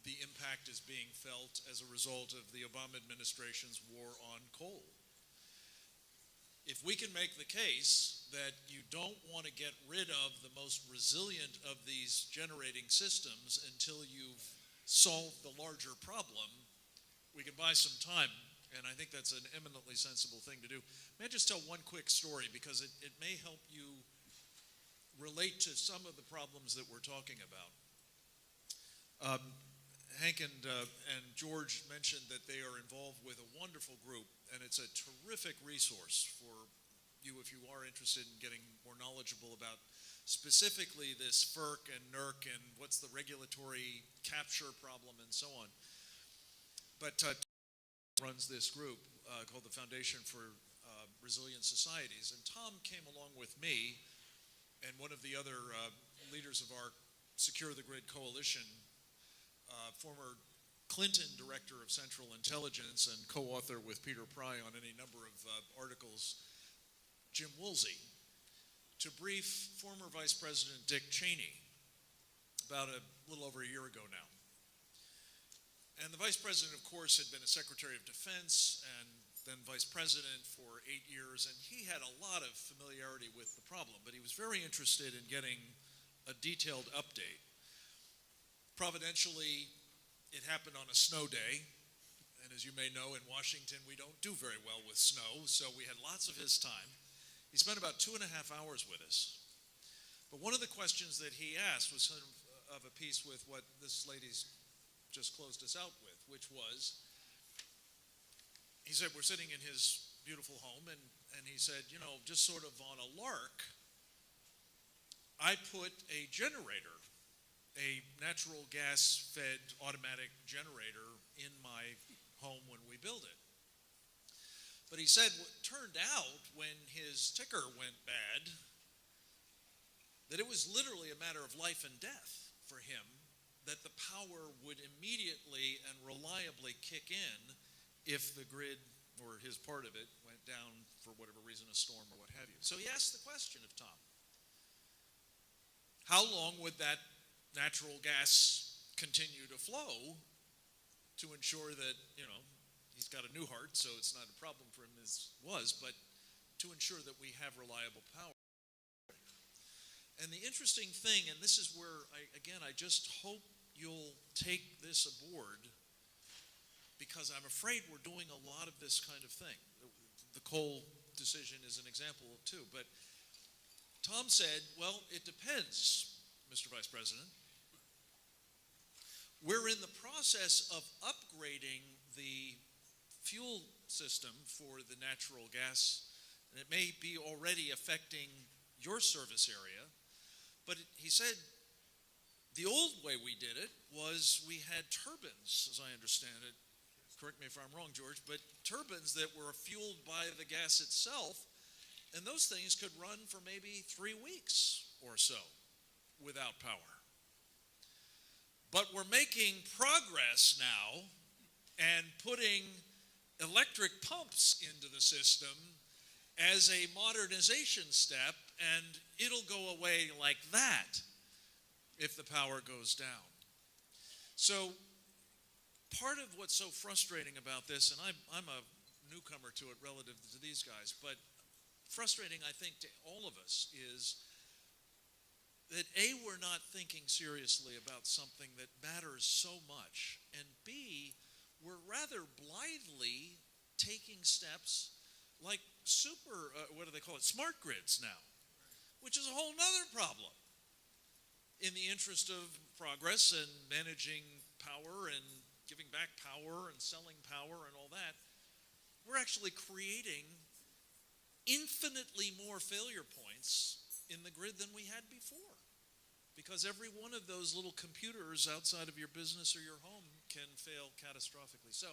the impact is being felt as a result of the Obama administration's war on coal. If we can make the case that you don't want to get rid of the most resilient of these generating systems until you've solved the larger problem, we can buy some time, and I think that's an eminently sensible thing to do. May I just tell one quick story, because it may help you relate to some of the problems that we're talking about. Hank and George mentioned that they are involved with a wonderful group, and it's a terrific resource for you if you are interested in getting more knowledgeable about specifically this FERC and NERC and what's the regulatory capture problem and so on. But runs this group called the Foundation for Resilient Societies, and Tom came along with me and one of the other leaders of our Secure the Grid coalition, former Clinton Director of Central Intelligence and co-author with Peter Pry on any number of articles, Jim Woolsey, to brief former Vice President Dick Cheney about a little over a year ago now. And the Vice President, of course, had been a Secretary of Defense and then Vice President for 8 years, and he had a lot of familiarity with the problem, but he was very interested in getting a detailed update. Providentially, it happened on a snow day, and as you may know, in Washington, we don't do very well with snow, so we had lots of his time. He spent about 2.5 hours with us. But one of the questions that he asked was sort of a piece with what this lady's just closed us out with, which was, he said, we're sitting in his beautiful home, and he said, you know, just sort of on a lark, I put a generator, a natural gas-fed automatic generator in my home when we built it. But he said what turned out when his ticker went bad, that it was literally a matter of life and death for him, that the power would immediately and reliably kick in if the grid or his part of it went down for whatever reason, a storm or what have you. So he asked the question of Tom, how long would that natural gas continue to flow to ensure that, you know, he's got a new heart, so it's not a problem for him as was, but to ensure that we have reliable power. And the interesting thing, and this is where, I just hope you'll take this aboard, because I'm afraid we're doing a lot of this kind of thing. The coal decision is an example too, but Tom said, well, it depends, Mr. Vice President. We're in the process of upgrading the fuel system for the natural gas, and it may be already affecting your service area, but he said the old way we did it was we had turbines, as I understand it. Correct me if I'm wrong, George, but turbines that were fueled by the gas itself, and those things could run for maybe 3 weeks or so without power. But we're making progress now and putting electric pumps into the system as a modernization step, and it'll go away like that if the power goes down. So part of what's so frustrating about this, and I'm a newcomer to it relative to these guys, but frustrating, I think, to all of us is that A, we're not thinking seriously about something that matters so much, and B, we're rather blithely taking steps like smart grids now, which is a whole nother problem. In the interest of progress and managing power and giving back power and selling power and all that, we're actually creating infinitely more failure points in the grid than we had before, because every one of those little computers outside of your business or your home can fail catastrophically. So,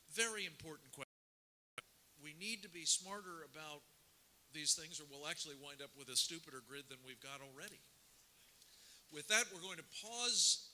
very important question. We need to be smarter about these things, or we'll actually wind up with a stupider grid than we've got already. With that, we're going to pause